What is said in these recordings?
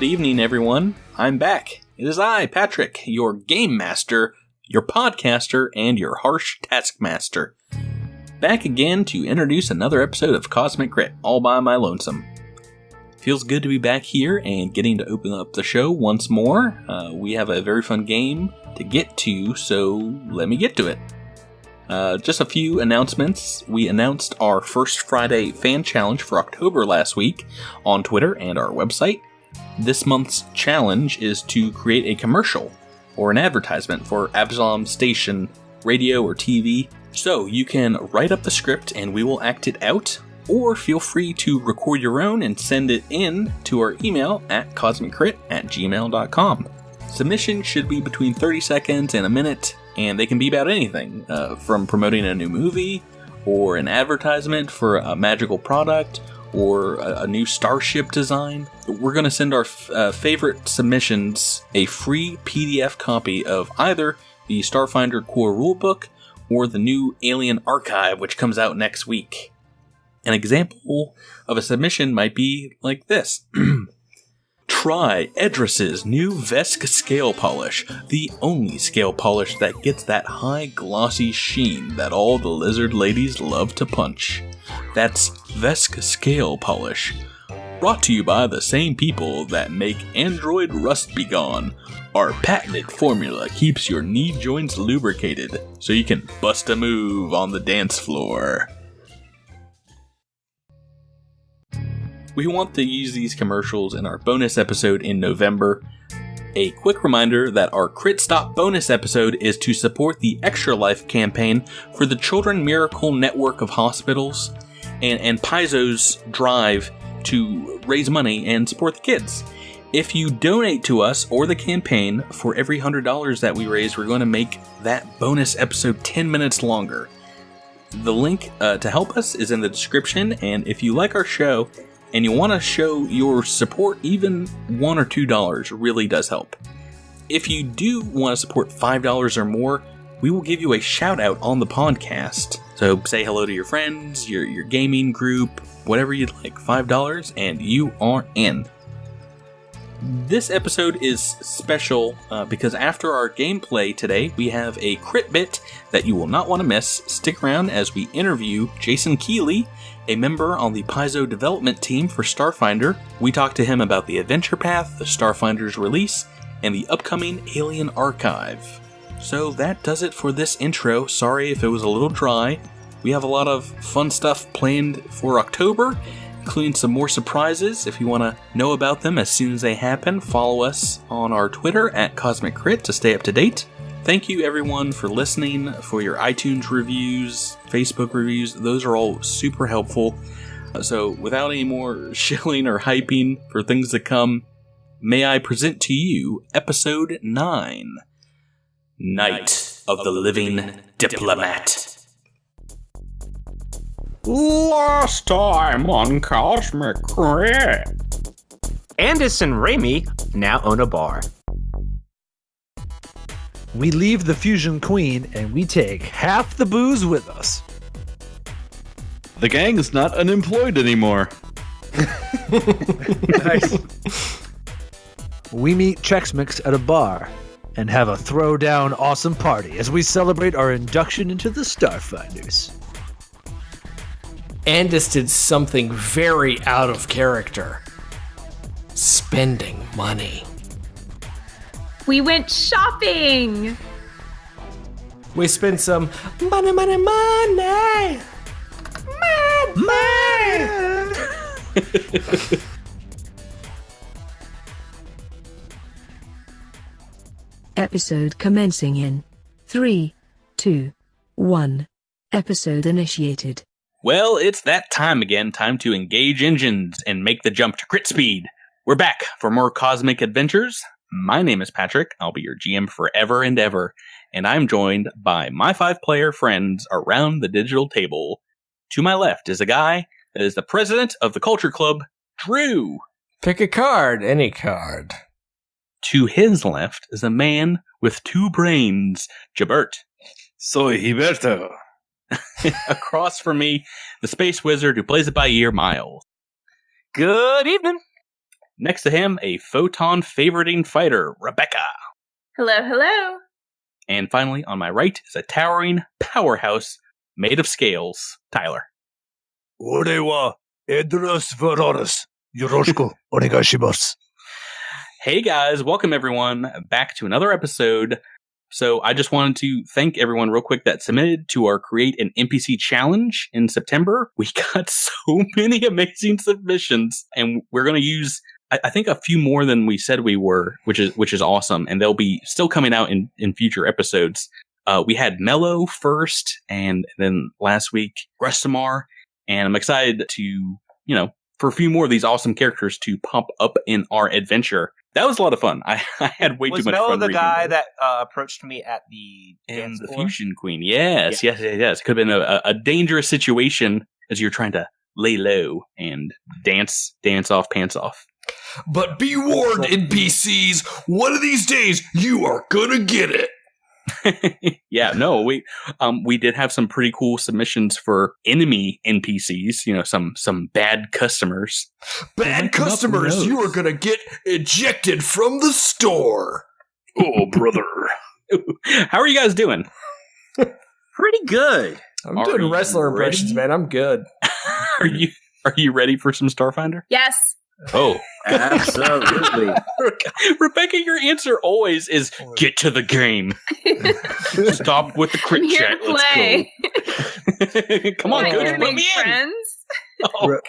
Good evening, everyone. I'm back. It is I, Patrick, your game master, your podcaster, and your harsh taskmaster. Back again to introduce another episode of Cosmic Crit, all by my lonesome. Feels good to be back here and getting to open up the show once more. We have a very fun game to get to, so let me get to it. Just a few announcements. We announced our First Friday fan challenge for October last week on Twitter and our website. This month's challenge is to create a commercial or an advertisement for Absalom Station radio or TV. So you can write up the script and we will act it out, or feel free to record your own and send it in to our email at cosmiccrit@gmail.com. Submission should be between 30 seconds and a minute, and they can be about anything, from promoting a new movie, or an advertisement for a magical product, or a new starship design. We're going to send our favorite submissions a free PDF copy of either the Starfinder core rulebook or the new Alien Archive, which comes out next week. An example of a submission might be like this. Try Edris's new Vesk scale polish, the only scale polish that gets that high glossy sheen that all the lizard ladies love to punch. That's Vesk scale polish. Brought to you by the same people that make Android Rust Be Gone. Our patented formula keeps your knee joints lubricated, so you can bust a move on the dance floor. We want to use these commercials in our bonus episode in November. A quick reminder that our Crit Stop bonus episode is to support the Extra Life campaign for the Children Miracle Network of Hospitals and Paizo's drive to raise money and support the kids. If you donate to us or the campaign, for every $100 that we raise, we're going to make that bonus episode 10 minutes longer. The link to help us is in the description, and if you like our show and you want to show your support, even $1 or $2 really does help. If you do want to support $5 or more, we will give you a shout out on the podcast. So say hello to your friends, your gaming group, whatever you'd like, $5, and you are in. This episode is special because after our gameplay today, we have a crit bit that you will not want to miss. Stick around as we interview Jason Keeley, a member on the Paizo development team for Starfinder. We talk to him about the adventure path, the Starfinder's release, and the upcoming Alien Archive. So that does it for this intro. Sorry if it was a little dry. We have a lot of fun stuff planned for October, including some more surprises. If you want to know about them as soon as they happen, follow us on our Twitter at Cosmic Crit to stay up to date. Thank you everyone for listening, for your iTunes reviews, Facebook reviews. Those are all super helpful. So without any more shilling or hyping for things to come, may I present to you Episode 9, Night of the Living Diplomat. Last time on Cosmic Crit. ANDIS and Raimi now own a bar. We leave the Fusion Queen and we take half the booze with us. The gang is not unemployed anymore. Nice. We meet Chex at a bar and have a throwdown awesome party as we celebrate our induction into the Starfinders. ANDIS did something very out of character. Spending money. We went shopping! We spent some money! Money! Episode commencing in 3, 2, 1. Episode initiated. Well, it's that time again. Time to engage engines and make the jump to crit speed. We're back for more cosmic adventures. My name is Patrick. I'll be your GM forever and ever. And I'm joined by my 5 player friends around the digital table. To my left is a guy that is the president of the Culture Club, Drew. Pick a card, any card. To his left is a man with 2 brains, Jabert. Soy Gilberto. Across from me, the space wizard who plays it by ear, Miles. Good evening. Next to him, a photon favoriting fighter, Rebecca. Hello, hello. And finally, on my right is a towering powerhouse made of scales, Tyler. Orewa Edras Vararas. Yoroshiku onegaishimasu. Hey guys, welcome everyone back to another episode. So I just wanted to thank everyone real quick that submitted to our Create an NPC challenge in September. We got so many amazing submissions, and we're going to use, I think, a few more than we said we were, which is awesome, and they'll be still coming out in future episodes. We had Mello first, and then last week, Grestamar, and I'm excited to, for a few more of these awesome characters to pop up in our adventure. That was a lot of fun. I had way too much fun. Was Mello the reading guy those. that approached me at the dance The floor? Fusion Queen? Yes. Could have been a dangerous situation as you're trying to lay low and dance off, pants off. But be warned, NPCs, one of these days you are gonna get it. We did have some pretty cool submissions for enemy NPCs, some bad customers. Bad customers, you are gonna get ejected from the store. Oh, brother. How are you guys doing? Pretty good. I'm Are doing you wrestler impressions, ready? man. I'm good. Are you ready for some Starfinder? Yes. Oh, Absolutely. Rebecca, your answer always is get to the game. Stop with the crit I'm here chat. to play. Let's go. Come on, I'm coach, here to put make me in. friends. Oh,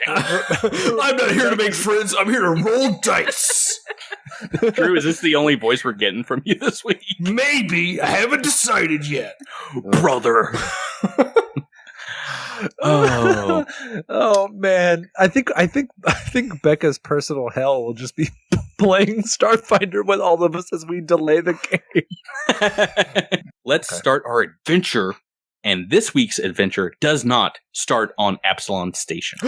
I'm not here to make friends. I'm here to roll dice. Drew, is this the only voice we're getting from you this week? Maybe. I haven't decided yet. Brother. Oh. Oh man, I think Becca's personal hell will just be playing Starfinder with all of us as we delay the game. Let's start our adventure. And this week's adventure does not start on Absalom Station.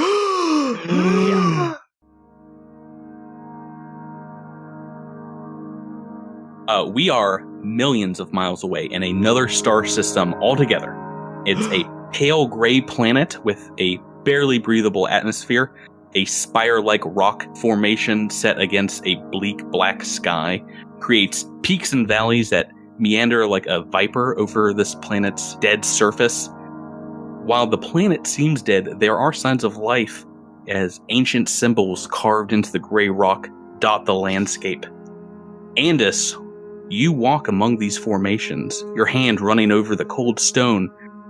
We are millions of miles away in another star system altogether. It's a pale gray planet with a barely breathable atmosphere, a spire-like rock formation set against a bleak black sky, creates peaks and valleys that meander like a viper over this planet's dead surface. While the planet seems dead, there are signs of life as ancient symbols carved into the gray rock dot the landscape. ANDIS, you walk among these formations, your hand running over the cold stone,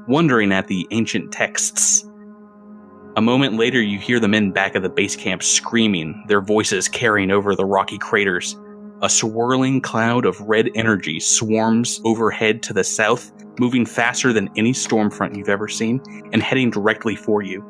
wondering at the ancient texts. A moment later, you hear the men back at the base camp screaming, their voices carrying over the rocky craters. A swirling cloud of red energy swarms overhead to the south, moving faster than any storm front you've ever seen, and heading directly for you.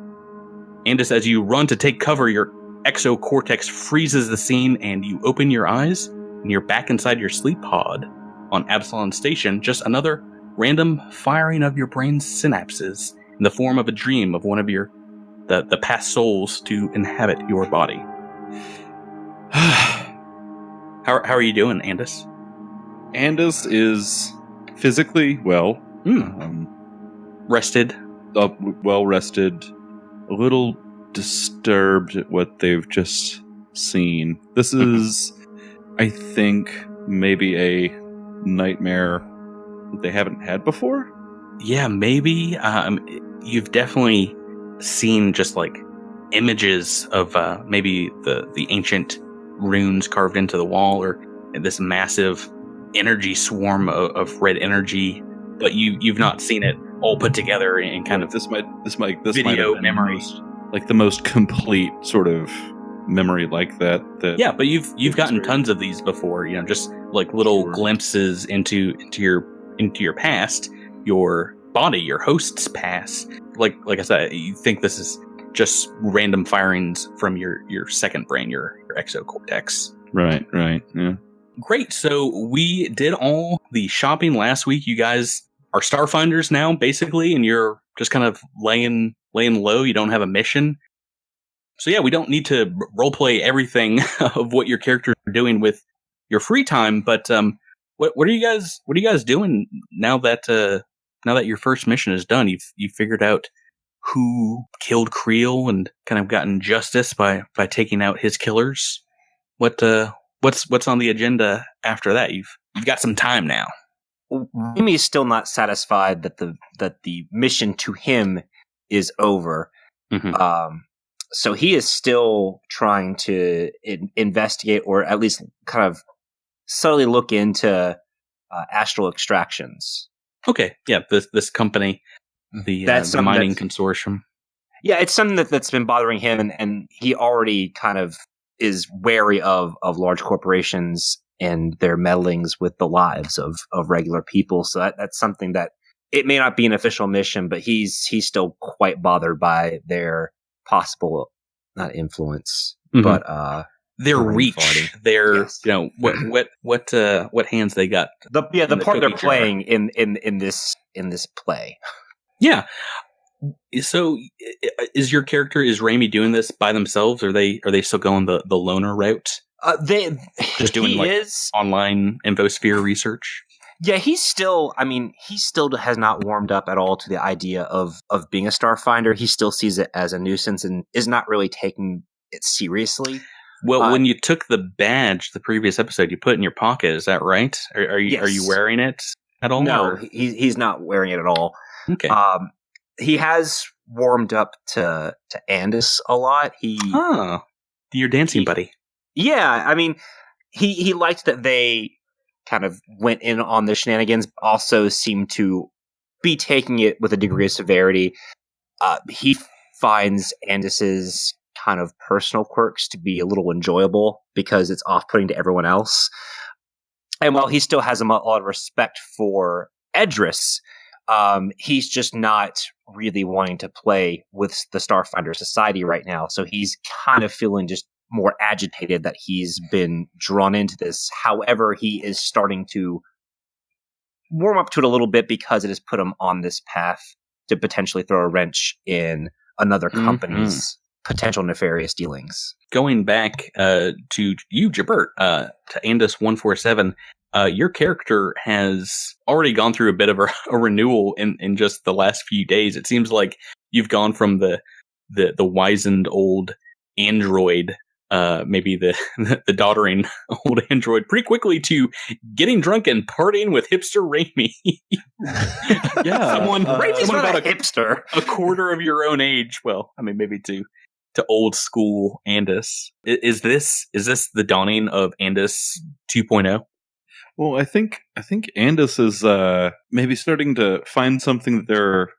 And as you run to take cover, your exocortex freezes the scene, and you open your eyes, and you're back inside your sleep pod on Absalom Station, just another random firing of your brain's synapses in the form of a dream of one of the past souls to inhabit your body. How are you doing, ANDIS? ANDIS is physically well. Rested? Well rested. A little disturbed at what they've just seen. This is, I think, maybe a nightmare that they haven't had before? Yeah, maybe. You've definitely seen just like images of maybe the ancient runes carved into the wall, or this massive energy swarm of red energy, but you've not seen it all put together in kind of this might video have been memory, like the most complete sort of memory like that. Yeah, but you've gotten tons of these before, just like little glimpses into your past, your body, your host's past. Like I said, you think this is just random firings from your second brain, your exocortex. Right, yeah. Great. So we did all the shopping last week. You guys are Starfinders now, basically, and you're just kind of laying low. You don't have a mission. So yeah, we don't need to roleplay everything of what your characters are doing with your free time. But what are you guys doing now that your first mission is done? You've figured out who killed Creel and kind of gotten justice by taking out his killers. what's on the agenda after that? You've got some time now. Remy is still not satisfied that the mission to him is over. Mm-hmm. So he is still trying to investigate, or at least kind of subtly look into astral extractions. Okay, yeah, this company, the mining consortium. Yeah, it's something that's been bothering him, and he already kind of is wary of large corporations and their meddlings with the lives of regular people. So that's something that it may not be an official mission, but he's still quite bothered by their possible, not influence, but their reach, their what hands they got. The part they're playing in this play. Yeah. So, is your character, is Raimi doing this by themselves? Or are they still going the loner route? They just doing online infosphere research. Yeah, he still has not warmed up at all to the idea of being a Starfinder. He still sees it as a nuisance and is not really taking it seriously. Well, when you took the badge, the previous episode, you put it in your pocket. Is that right? Are you wearing it at all? No, he's not wearing it at all. Okay. He has warmed up to ANDIS a lot. Your dancing buddy. Yeah, I mean, he liked that they kind of went in on the shenanigans, also seemed to be taking it with a degree of severity. He finds ANDIS's kind of personal quirks to be a little enjoyable because it's off-putting to everyone else. And while he still has a lot of respect for Edris, he's just not really wanting to play with the Starfinder Society right now. So he's kind of feeling just more agitated that he's been drawn into this. However, he is starting to warm up to it a little bit because it has put him on this path to potentially throw a wrench in another company's potential nefarious dealings. Going back to you, Jabert, to ANDIS 147, your character has already gone through a bit of a renewal in just the last few days. It seems like you've gone from the wizened old android, maybe the doddering old android, pretty quickly to getting drunk and partying with hipster Raimi. Yeah, Raimi's not about a hipster. A quarter of your own age. Well, I mean, maybe to old school ANDIS. Is this the dawning of ANDIS 2.0? Well, I think ANDIS is maybe starting to find something that they're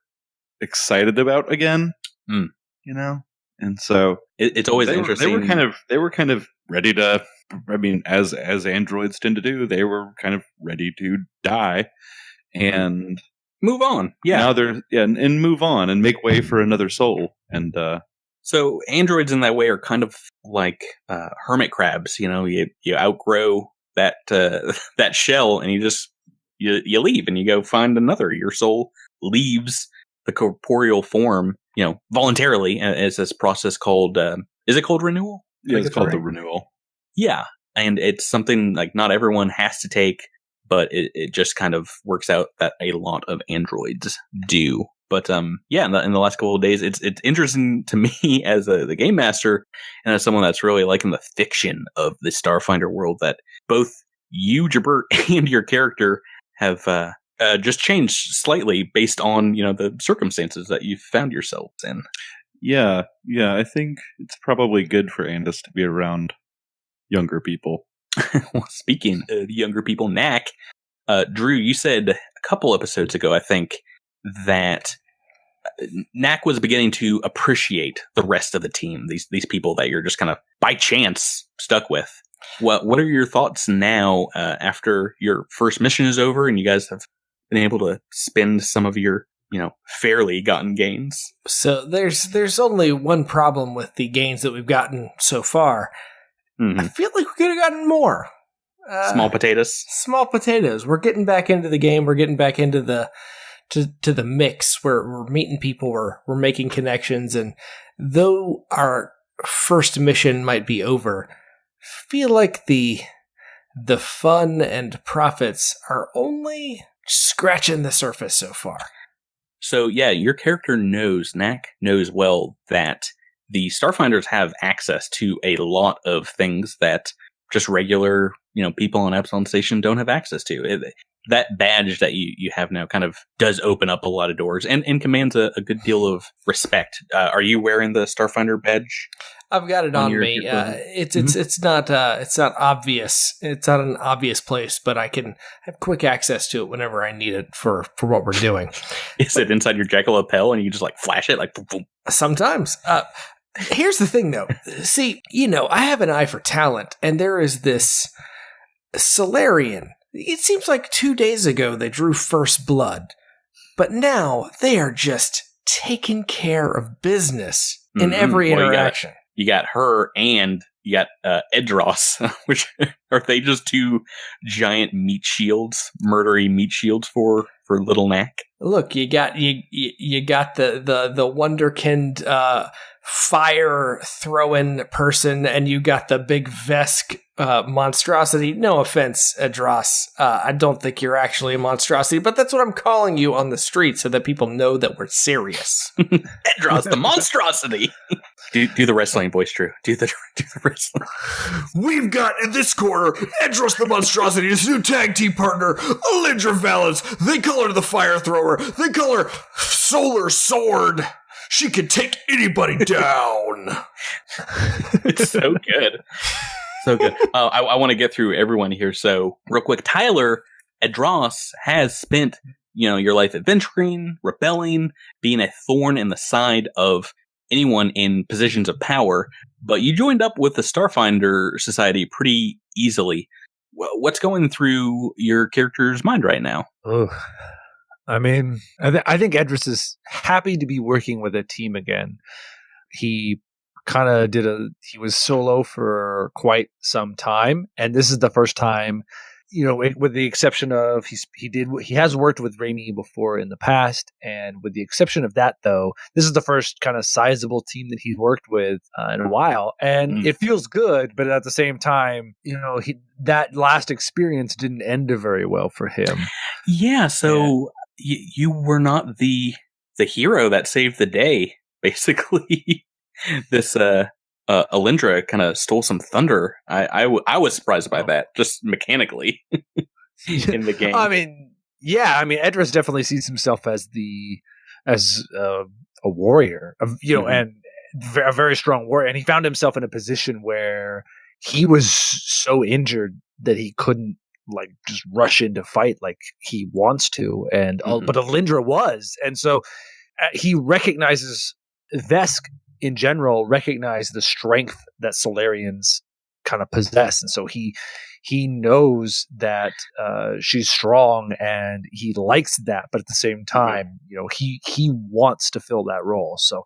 excited about again. You know, and so it's always interesting. They were kind of ready to. I mean, as androids tend to do, they were kind of ready to die and move on. Yeah, now they're and move on and make way for another soul. And so androids in that way are kind of like hermit crabs. You know, you outgrow that shell and you leave and you go find another. Your soul leaves the corporeal form, voluntarily, as this process called, is it called renewal? Yeah, it's called the renewal. Yeah. And it's something like not everyone has to take, but it just kind of works out that a lot of androids do. But in the last couple of days, it's interesting to me as the game master and as someone that's really liking the fiction of the Starfinder world that both you, Jabert, and your character have just changed slightly based on the circumstances that you've found yourselves in. Yeah, I think it's probably good for ANDIS to be around younger people. Well, speaking of younger people, Knack, Drew, you said a couple episodes ago, I think, that Knack was beginning to appreciate the rest of the team, these people that you're just kind of by chance stuck with. What are your thoughts now after your first mission is over and you guys have been able to spend some of your fairly gotten gains? So there's only one problem with the gains that we've gotten so far. Mm-hmm. I feel like we could have gotten more. Small potatoes. Small potatoes. We're getting back into the game. We're getting back into the to the mix. We're meeting people. We're making connections. And though our first mission might be over, I feel like the fun and profits are only scratching the surface so far. So yeah, your character Knack knows well that the Starfinders have access to a lot of things that just regular, people on Absalom Station don't have access to. That badge that you have now kind of does open up a lot of doors and commands a good deal of respect. Are you wearing the Starfinder badge? I've got it on me. It's not obvious. It's not an obvious place, but I can have quick access to it whenever I need it for what we're doing. Is it inside your jacket lapel and you just like flash it like boom, boom? Sometimes. Here's the thing, though. See, I have an eye for talent, and there is this Solarian. It seems like 2 days ago they drew first blood, but now they are just taking care of business in every interaction. You got her and you got Edros, which are they just two giant meat shields, murdery meat shields for Little Knack? Look, you got the wonderkind fire throwing person, and you got the big Vesk monstrosity. No offense, Edros. I don't think you're actually a monstrosity, but that's what I'm calling you on the street so that people know that we're serious. Edros, the monstrosity. Do the wrestling voice, Drew. Do the wrestling. We've got in this corner Edros the Monstrosity, his new tag team partner, Alindra Valens. They call her the Fire Thrower. They call her Solar Sword. She can take anybody down. It's so good. So good. I want to get through everyone here. So real quick, Tyler, Edros has spent, your life adventuring, rebelling, being a thorn in the side of anyone in positions of power, but you joined up with the Starfinder Society pretty easily. What's going through your character's mind right now? Oh, I mean, I think Edris is happy to be working with a team again. He kind of he was solo for quite some time, and this is the first time, with the exception of he has worked with Raimi before in the past, and with the exception of that, though, this is the first kind of sizable team that he's worked with in a while, and it feels good. But at the same time, that last experience didn't end very well for him. Yeah, so you were not the hero that saved the day, basically. This Alindra kind of stole some thunder. I was surprised by that, just mechanically in the game. I mean, Edris definitely sees himself as a warrior, and a very strong warrior. And he found himself in a position where he was so injured that he couldn't just rush into fight like he wants to, and but Alindra was, and so he recognizes Vesk. In general, recognize the strength that Solarians kind of possess, and so he knows that she's strong, and he likes that. But at the same time, he wants to fill that role. So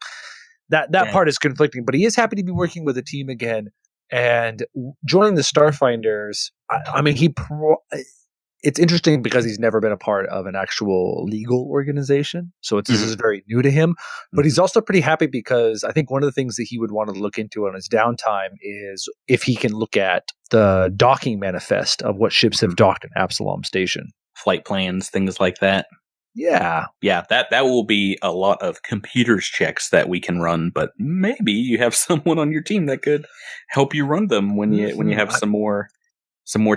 that part is conflicting. But he is happy to be working with a team again and joining the Starfinders. I mean, it's interesting because he's never been a part of an actual legal organization. So this is very new to him. But he's also pretty happy because I think one of the things that he would want to look into on his downtime is if he can look at the docking manifest of what ships have docked in Absalom Station. Flight plans, things like that. Yeah. Yeah, that will be a lot of computers checks that we can run, but maybe you have someone on your team that could help you run them when you have some more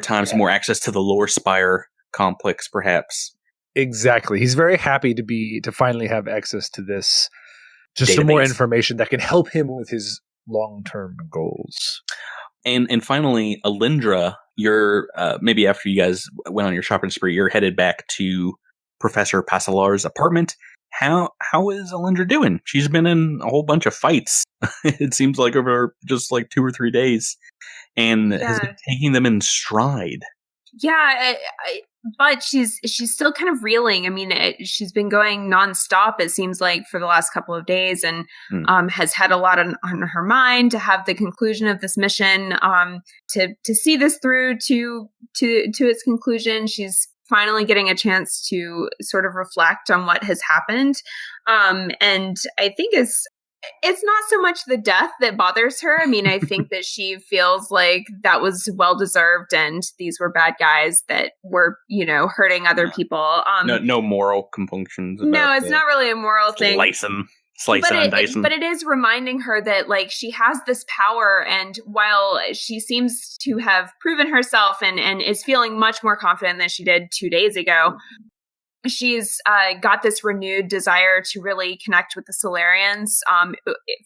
time, some more access to the Lore Spire complex, perhaps. Exactly. He's very happy to finally have access to this, just database. Some more information that can help him with his long-term goals. And finally, Alindra, you're maybe after you guys went on your shopping spree, you're headed back to Professor Pasalar's apartment. How is Alindra doing? She's been in a whole bunch of fights. It seems like over just 2 or 3 days. And has been taking them in stride. Yeah, but she's still kind of reeling. I mean, she's been going nonstop, it seems like, for the last couple of days, and has had a lot on her mind to have the conclusion of this mission, to see this through to its conclusion. She's finally getting a chance to sort of reflect on what has happened, and I think it's not so much the death that bothers her. I mean, I think that she feels like that was well-deserved and these were bad guys that were, hurting other people. No moral compunctions. No, it's not really a moral thing. Slice them. slicing and dicing. But it is reminding her that like she has this power, and while she seems to have proven herself and is feeling much more confident than she did 2 days ago, she's got this renewed desire to really connect with the Solarians,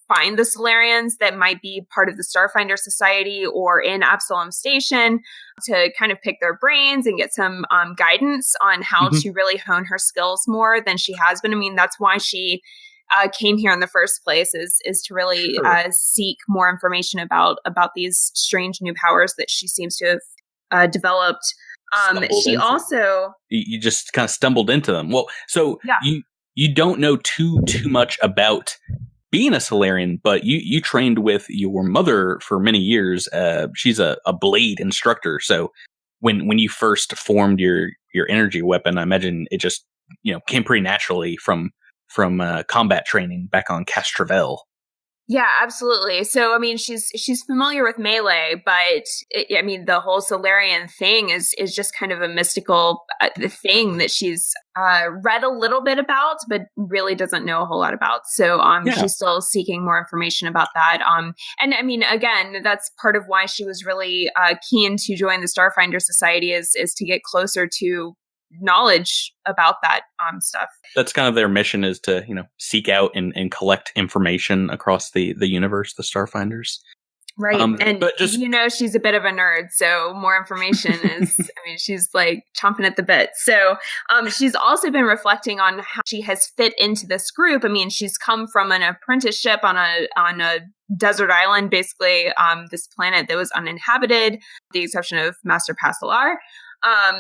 find the Solarians that might be part of the Starfinder Society or in Absalom Station, to kind of pick their brains and get some guidance on how to really hone her skills more than she has been. I mean, that's why she came here in the first place, is to really seek more information about these strange new powers that she seems to have developed. She also you just kind of stumbled into them. Well, so you don't know too much about being a Solarian, but you trained with your mother for many years. She's a blade instructor. So when you first formed your energy weapon, I imagine it just came pretty naturally from combat training back on Castrovel. Yeah, absolutely. So, I mean, she's familiar with melee, but the whole Solarian thing is just kind of a mystical thing that she's read a little bit about, but really doesn't know a whole lot about. So, she's still seeking more information about that. And I mean, again, that's part of why she was really keen to join the Starfinder Society is to get closer to knowledge about that stuff. That's kind of their mission, is to seek out and collect information across the universe, the Starfinders. Right. And but just, she's a bit of a nerd, so more information is she's like chomping at the bit. So she's also been reflecting on how she has fit into this group. I mean, she's come from an apprenticeship on a desert island, basically, this planet that was uninhabited, with the exception of Master Pastelar.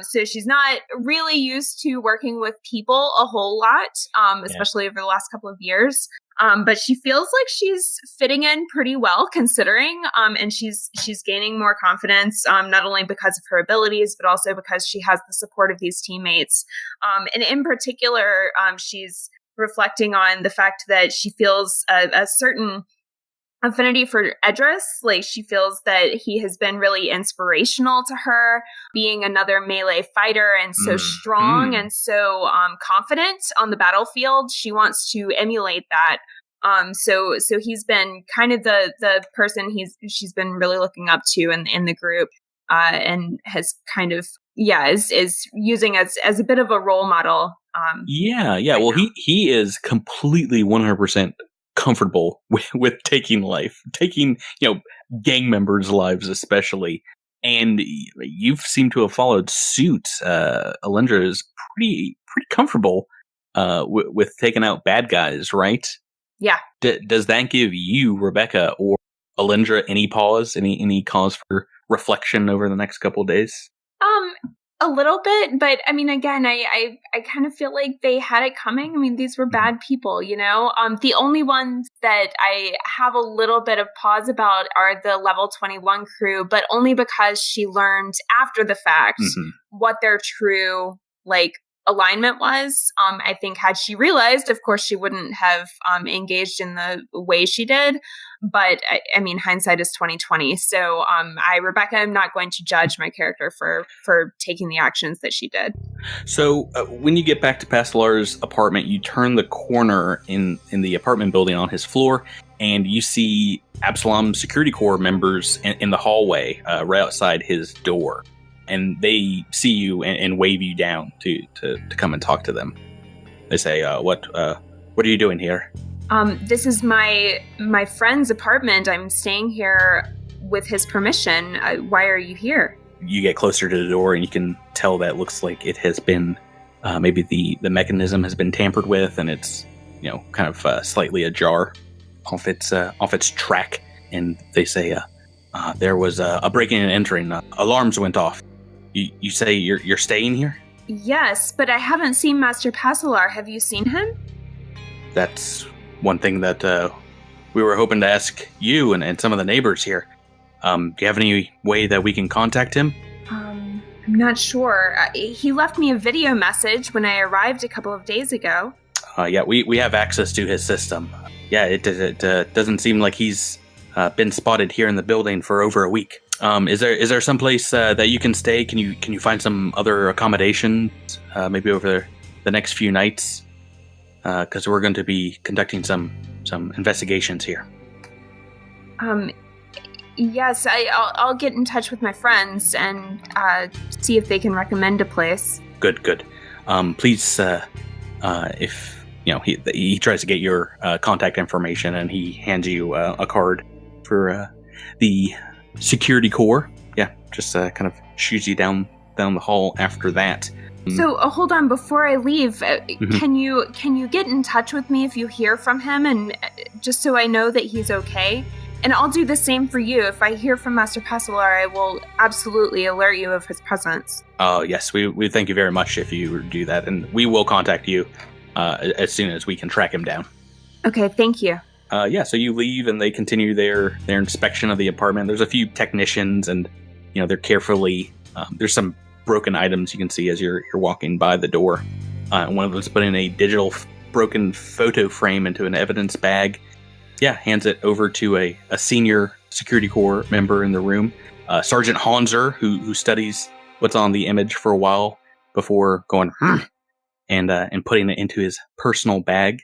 So she's not really used to working with people a whole lot, especially over the last couple of years. But she feels like she's fitting in pretty well, considering, and she's gaining more confidence, not only because of her abilities, but also because she has the support of these teammates. And in particular, she's reflecting on the fact that she feels a certain affinity for Edris. Like, she feels that he has been really inspirational to her, being another melee fighter and so strong and so confident on the battlefield. She wants to emulate that. So he's been kind of the person she's been really looking up to in the group, and has kind of is using as a bit of a role model. Well, he is completely 100% comfortable with taking gang members' lives, especially, and you seem to have followed suit. Alindra is pretty comfortable with taking out bad guys, right? Yeah. Does that give you, Rebecca, or Alindra, any cause for reflection over the next couple of days? A little bit, but I mean, again, I kind of feel like they had it coming. I mean, these were bad people, The only ones that I have a little bit of pause about are the level 21 crew, but only because she learned after the fact what their true, alignment was. I think had she realized, of course, she wouldn't have engaged in the way she did. But I mean, hindsight is 20/20. So Rebecca, I'm not going to judge my character for taking the actions that she did. So when you get back to Pastelar's apartment, you turn the corner in the apartment building on his floor, and you see Absalom Security Corps members in the hallway right outside his door. And they see you and wave you down to come and talk to them. They say, "What are you doing here?" This is my friend's apartment. I'm staying here with his permission. Why are you here? You get closer to the door, and you can tell that looks like it has been maybe the mechanism has been tampered with, and it's kind of slightly ajar off its track. And they say, "There was a breaking and entering. Alarms went off. You say you're staying here?" Yes, but I haven't seen Master Pastelar. Have you seen him? That's one thing that we were hoping to ask you and some of the neighbors here. Do you have any way that we can contact him? I'm not sure. He left me a video message when I arrived a couple of days ago. We have access to his system. It doesn't seem like he's been spotted here in the building for over a week. Is there some place that you can stay? Can you find some other accommodations maybe over the next few nights? because we're going to be conducting some investigations here. Yes, I'll get in touch with my friends and see if they can recommend a place. Good. Please, if he tries to get your contact information, and he hands you a card for the security corps. Yeah, just kind of shoots you down the hall after that. So hold on, before I leave, can you get in touch with me if you hear from him, and just so I know that he's okay? And I'll do the same for you. If I hear from Master Passalar, I will absolutely alert you of his presence. Oh, yes, we thank you very much if you do that, and we will contact you as soon as we can track him down. Okay, thank you. So you leave, and they continue their inspection of the apartment. There's a few technicians, and they're carefully. There's some broken items you can see as you're walking by the door. One of them's putting a digital broken photo frame into an evidence bag. Yeah, hands it over to a senior security corps member in the room, Sergeant Hanser, who studies what's on the image for a while before going and putting it into his personal bag.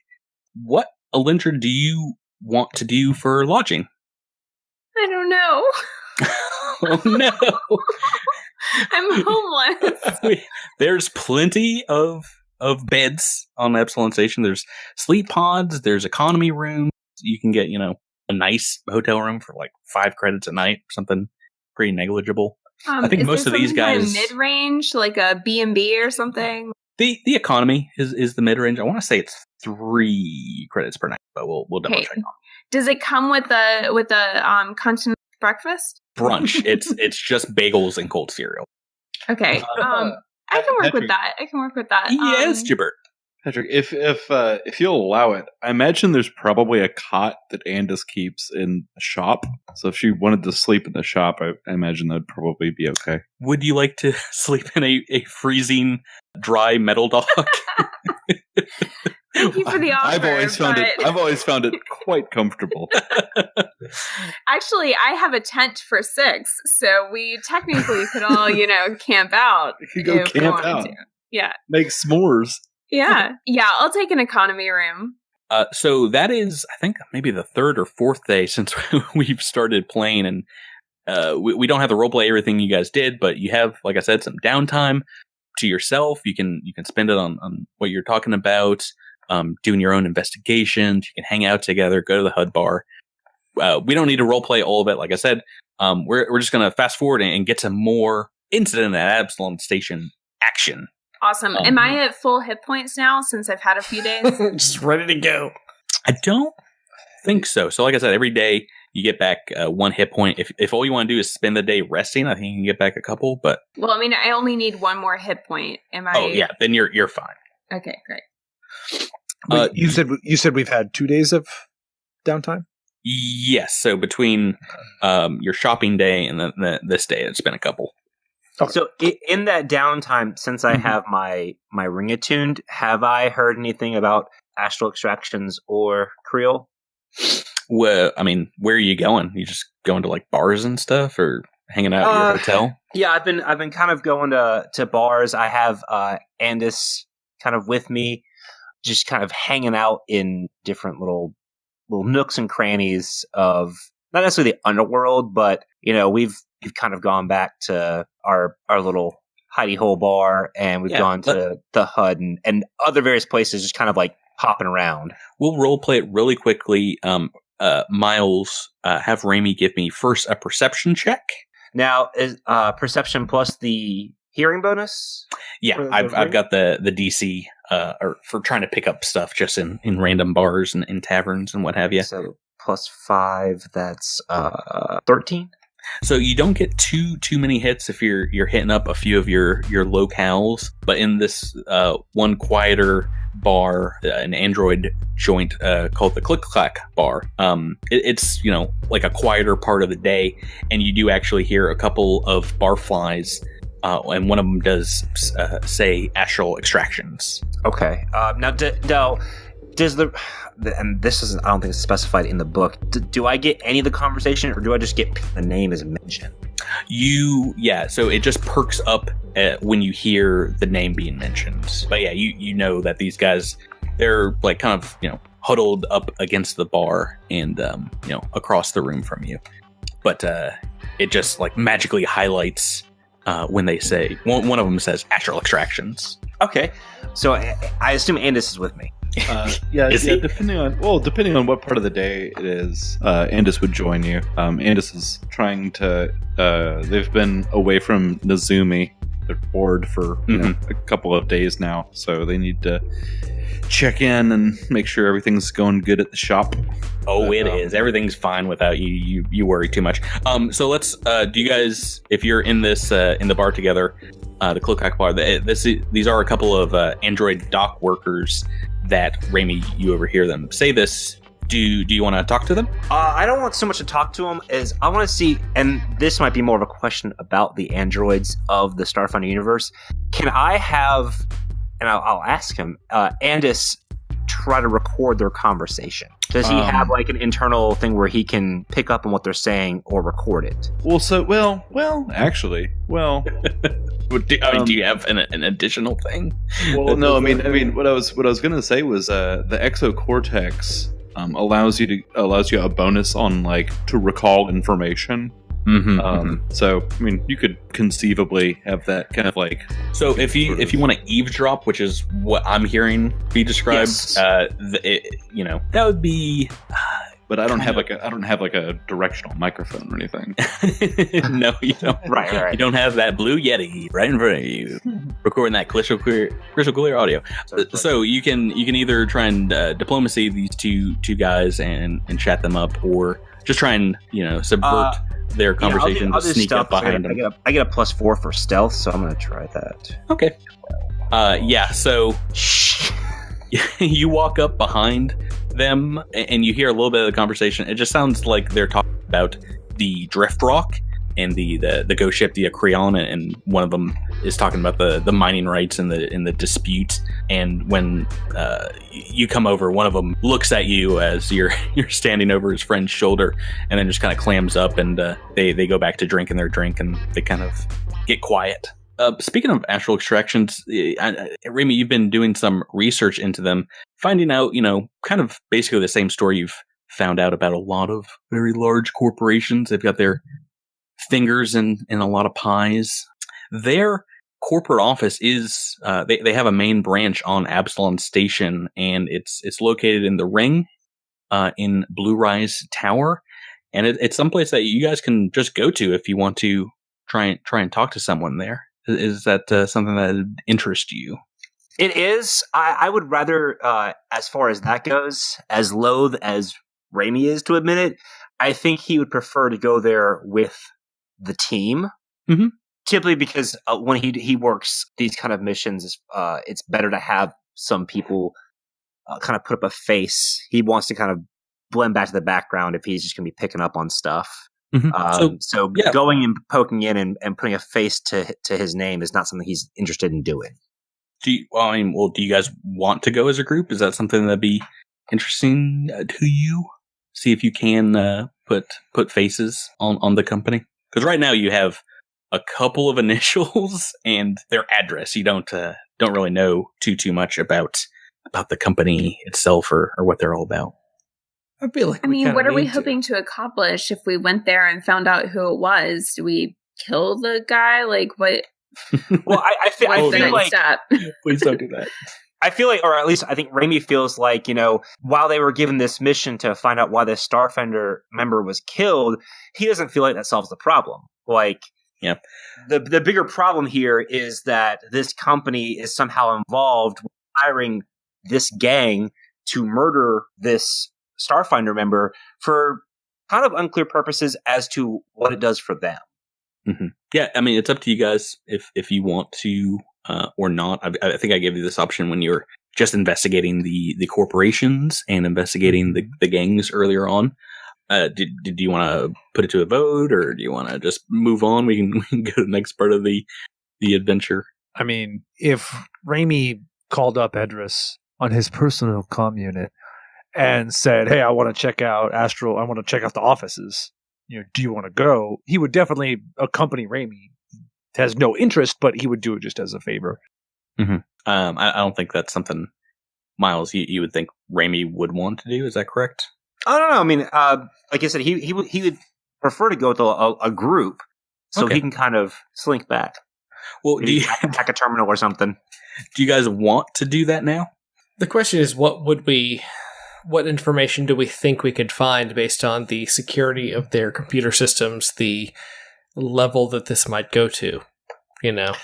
What, Alindra, do you want to do for lodging? I don't know. Oh no! I'm homeless. There's plenty of beds on Absalom Station. There's sleep pods. There's economy rooms. You can get, a nice hotel room for like 5 credits a night, something pretty negligible. I think most of these guys mid-range, like a B&B or something. The economy is the mid-range. I want to say it's 3 credits per night, but we'll double check. Does it come with a continental breakfast? Brunch. It's just bagels and cold cereal. Okay. I can work with that. Yes, Jibert. Patrick, if you'll allow it, I imagine there's probably a cot that ANDIS keeps in the shop. So if she wanted to sleep in the shop, I imagine that'd probably be okay. Would you like to sleep in a freezing, dry metal dock? Thank you for the offer. I've always found it quite comfortable. Actually, I have a tent for 6, so we technically could all, camp out. You could go camp out. Yeah. Make s'mores. Yeah, I'll take an economy room. So that is, I think, maybe the 3rd or 4th day since we've started playing, and we don't have to roleplay everything you guys did, but you have, like I said, some downtime to yourself. You can spend it on what you're talking about, doing your own investigations. You can hang out together, go to the HUD bar. We don't need to roleplay all of it, like I said. We're just going to fast forward and get some more incident at Absalom Station action. Awesome. Am I at full hit points now since I've had a few days? Just ready to go. I don't think so. So like I said, every day you get back 1 hit point. If all you want to do is spend the day resting, I think you can get back a couple. But well, I mean, I only need 1 more hit point. Am I? Oh yeah, then you're fine. Okay, great. Wait, you said we've had 2 days of downtime? Yes. So between your shopping day and this day, it's been a couple. Okay. So in that downtime, since I have my ring attuned, have I heard anything about astral extractions or Creel? Well, I mean, where are you going? You just going to like bars and stuff, or hanging out at your hotel? Yeah, I've been kind of going to bars. I have ANDIS kind of with me, just kind of hanging out in different little nooks and crannies of not necessarily the underworld, but we've kind of gone back to our little hidey hole bar, and we've gone to the HUD and other various places, just kind of like hopping around. We'll role play it really quickly. Miles, have Raimi give me first a perception check. Now, is perception plus the hearing bonus? Yeah, I've got the DC or for trying to pick up stuff just in random bars and in taverns and what have you. So plus 5, that's 13. So you don't get too many hits if you're hitting up a few of your locales, but in this one quieter bar, an Android joint called the Click Clack Bar, it's like a quieter part of the day, and you do actually hear a couple of barflies, and one of them does say astral extractions. Okay. Now, does and this isn't, I don't think it's specified in the book. Do I get any of the conversation, or do I just get the name as mentioned? So it just perks up when you hear the name being mentioned. But yeah, you know that these guys they're like kind of huddled up against the bar and across the room from you. But it just like magically highlights when they say one of them says astral extractions. Okay, so I assume Andis is with me. Depending on what part of the day it is, Andis would join you. Andis is trying to. They've been away from Nazumi. They're bored for a couple of days now, so they need to check in and make sure everything's going good at the shop. Oh, it is. Everything's fine without you. You worry too much. So let's. Do you guys, if you're in this in the bar together, the Cloak bar, these are a couple of android dock workers that Raimi, you overhear them say this. Do you want to talk to them? I don't want so much to talk to them as I want to see, and this might be more of a question about the androids of the Starfinder universe. Can I have, and I'll ask him, Andis try to record their conversation? Does he have like an internal thing where he can pick up on what they're saying or record it? Actually. Do you have an additional thing? Well, no. I mean, what I was going to say was the exocortex allows you a bonus on like to recall information. So I mean, you could conceivably have that kind of like. So if you want to eavesdrop, which is what I'm hearing be described, yes. That would be. But I don't have like a directional microphone or anything. No, you don't. Right. You don't have that blue Yeti right in front of you, recording that crystal clear audio. So you can either try and diplomacy these two guys and chat them up, or just try and subvert their conversation to sneak up behind them. I get a +4 for stealth, so I'm going to try that. Okay. So you walk up behind them and you hear a little bit of the conversation. It just sounds like they're talking about the drift rock and the ghost ship, the Acreon, and one of them is talking about the mining rights and the dispute. And when you come over, one of them looks at you as you're standing over his friend's shoulder, and then just kind of clams up, and they go back to drinking their drink, and they kind of get quiet. Speaking of astral extractions, Raimi, you've been doing some research into them, finding out, kind of basically the same story you've found out about a lot of very large corporations. They've got their fingers in a lot of pies. Their corporate office is, they have a main branch on Absalom Station, and it's located in the Ring, in Blue Rise Tower. And it's someplace that you guys can just go to if you want to try and talk to someone there. Is that something that would interest you? It is. I would rather, as far as that goes, as loath as Raimi is to admit it, I think he would prefer to go there with the team. Mm-hmm. Typically because when he works these kind of missions, it's better to have some people kind of put up a face. He wants to kind of blend back to the background if he's just going to be picking up on stuff. Mm-hmm. So going and poking in and putting a face to his name is not something he's interested in doing. Do you guys want to go as a group? Is that something that'd be interesting to you? See if you can put faces on the company, because right now you have a couple of initials and their address. You don't really know too much about the company itself or what they're all about. I feel like what are we hoping to accomplish if we went there and found out who it was? Do we kill the guy? Like, what? Well, I feel like step? Please don't do that. I feel like, or at least I think Raimi feels like, while they were given this mission to find out why the Starfinder member was killed, he doesn't feel like that solves the problem. Like, yeah, the bigger problem here is that this company is somehow involved with hiring this gang to murder this Starfinder member for kind of unclear purposes as to what it does for them. Mm-hmm. Yeah, it's up to you guys if you want to or not. I think I gave you this option when you were just investigating the corporations and investigating the gangs earlier on. Did you want to put it to a vote, or do you want to just move on? We can go to the next part of the adventure. If Raimi called up Edris on his personal comm unit and said, "Hey, I want to check out Astral. I want to check out the offices. Do you want to go?" He would definitely accompany Raimi. Has no interest, but he would do it just as a favor. Mm-hmm. I don't think that's something Miles, you would think Raimi would want to do. Is that correct? I don't know. I mean, like I said, he would prefer to go with a group so he can kind of slink back. Well, Maybe hack a terminal or something. Do you guys want to do that now? The question is, what information do we think we could find based on the security of their computer systems, the level that this might go to, you know?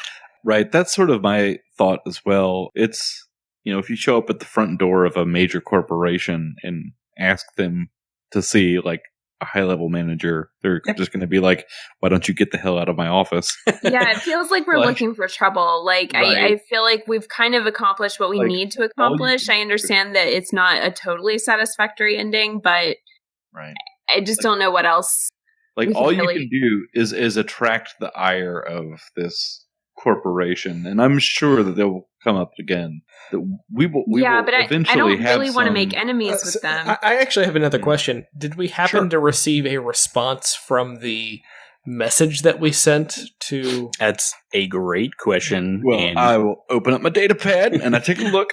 Right, that's sort of my thought as well. It's, if you show up at the front door of a major corporation and ask them to see, like, a high-level manager, they're just going to be like, why don't you get the hell out of my office? Yeah, it feels like we're looking for trouble. Like, right. I feel like we've kind of accomplished what we need to accomplish. I understand that it's not a totally satisfactory ending, but right. I just don't know what else. Like, all you can do is attract the ire of this corporation, and I'm sure that they'll come up again. We will but eventually I don't have really want to make enemies with them. I actually have another question. Did we happen to receive a response from the message that we sent to... That's a great question. Well, and I will open up my data pad and I take a look.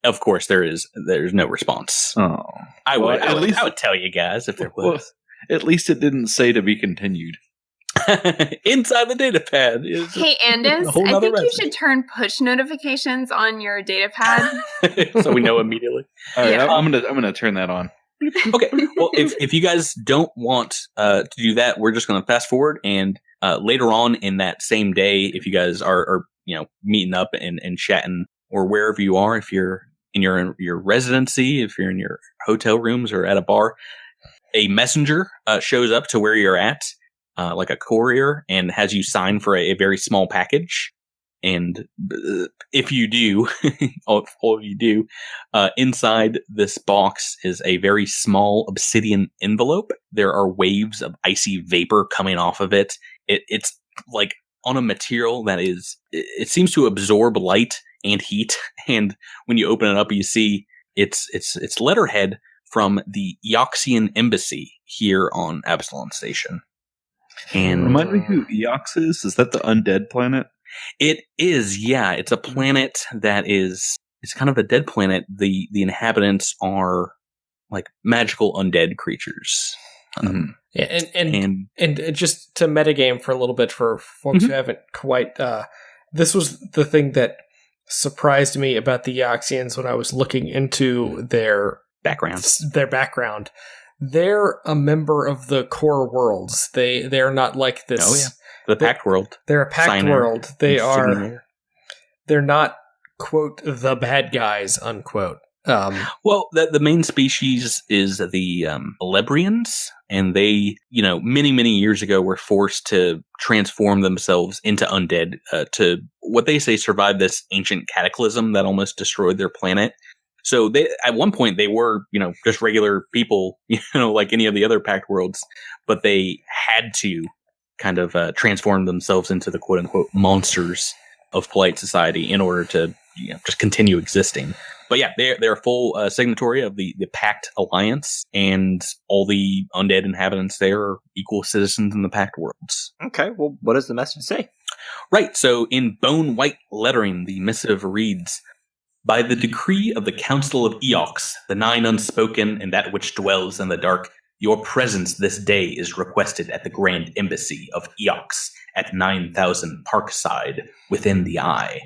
Of course, there's no response. Oh, I would tell you guys if there was. Well, at least it didn't say to be continued. Inside the data pad is Hey, Andis, I think you should turn push notifications on your data pad. so we know immediately. All right, I'm gonna turn that on. Okay. Well, if you guys don't want to do that, we're just gonna fast forward, and later on in that same day, if you guys are meeting up and chatting, or wherever you are, if you're in your residency, if you're in your hotel rooms or at a bar, a messenger shows up to where you're at. Like a courier, and has you sign for a very small package. And if you do, all of you do, inside this box is a very small obsidian envelope. There are waves of icy vapor coming off of it. It's like on a material that it seems to absorb light and heat. And when you open it up, you see it's letterhead from the Eoxian Embassy here on Absalom Station. And remind me who Eox is? Is that the undead planet? It is, yeah. It's a planet that it's kind of a dead planet. The inhabitants are like magical undead creatures. Yeah, and just to metagame for a little bit for folks who haven't quite, this was the thing that surprised me about the Eoxians when I was looking into their background. They're a member of the core worlds. They're not like this. Oh yeah, the Pact World. They're a Pact World. They're not, quote, the bad guys, unquote. Well, the main species is the Lebrians, and they, many years ago were forced to transform themselves into undead to what they say survive this ancient cataclysm that almost destroyed their planet. So they, at one point, they were, just regular people, like any of the other Pact Worlds, but they had to kind of transform themselves into the quote-unquote monsters of polite society in order to, just continue existing. But yeah, they're a full signatory of the Pact Alliance, and all the undead inhabitants there are equal citizens in the Pact Worlds. Okay, well, what does the message say? Right, so in bone white lettering, the missive reads, "By the decree of the Council of Eox, the Nine Unspoken and that which dwells in the dark, your presence this day is requested at the Grand Embassy of Eox at 9000 Parkside within the Eye.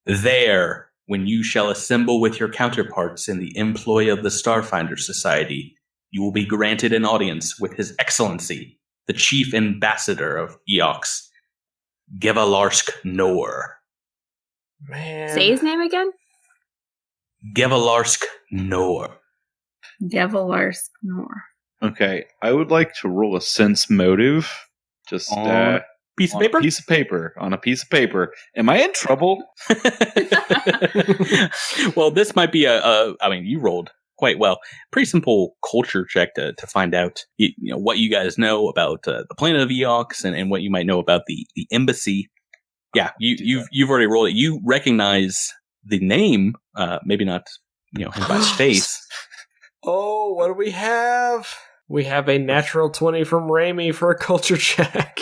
There, when you shall assemble with your counterparts in the employ of the Starfinder Society, you will be granted an audience with His Excellency, the Chief Ambassador of Eox, Gevalarsk Nor." Man. Say his name again? Gevalarsk Nor. Gevalarsk Nor. Okay, I would like to roll a sense motive. Just on piece of paper? On a piece of paper. Am I in trouble? Well, this might be you rolled quite well. Pretty simple culture check to find out what you guys know about the planet of Eox and what you might know about the embassy. Yeah, you've already rolled it. You recognize the name, maybe not him by face. Oh, what do we have? We have a natural 20 from Raimi for a culture check.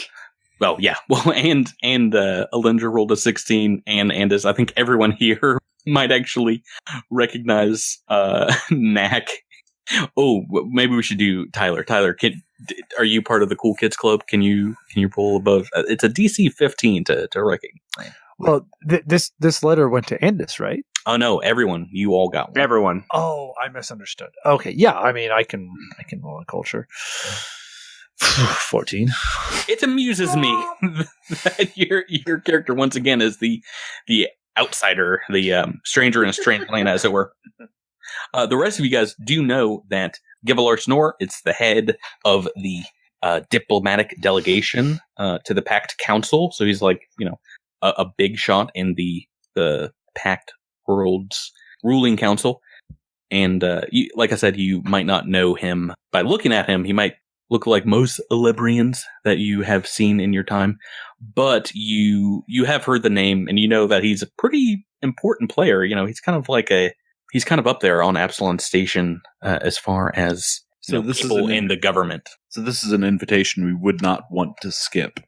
Well, yeah. Well, and Alindra rolled a 16, and Andis. I think everyone here might actually recognize Knack. Oh, maybe we should do Tyler. Tyler, are you part of the Cool Kids Club? Can you roll above? It's a DC 15 to recognize. Well, this letter went to ANDIS, right? Oh no, everyone. You all got one. Everyone. Oh, I misunderstood. Okay, yeah. I mean, I can roll a culture. 14. It amuses me that your character once again is the outsider, the stranger in a strange land, as it were. The rest of you guys do know that Gevalarsk, it's the head of the diplomatic delegation to the Pact Council. So he's like, a big shot in the Pact World's ruling council. And like I said, you might not know him by looking at him. He might look like most Elebrians that you have seen in your time, but you have heard the name, and you know that he's a pretty important player. He's kind of up there on Absalom Station as far as this people in the government. So this is an invitation we would not want to skip.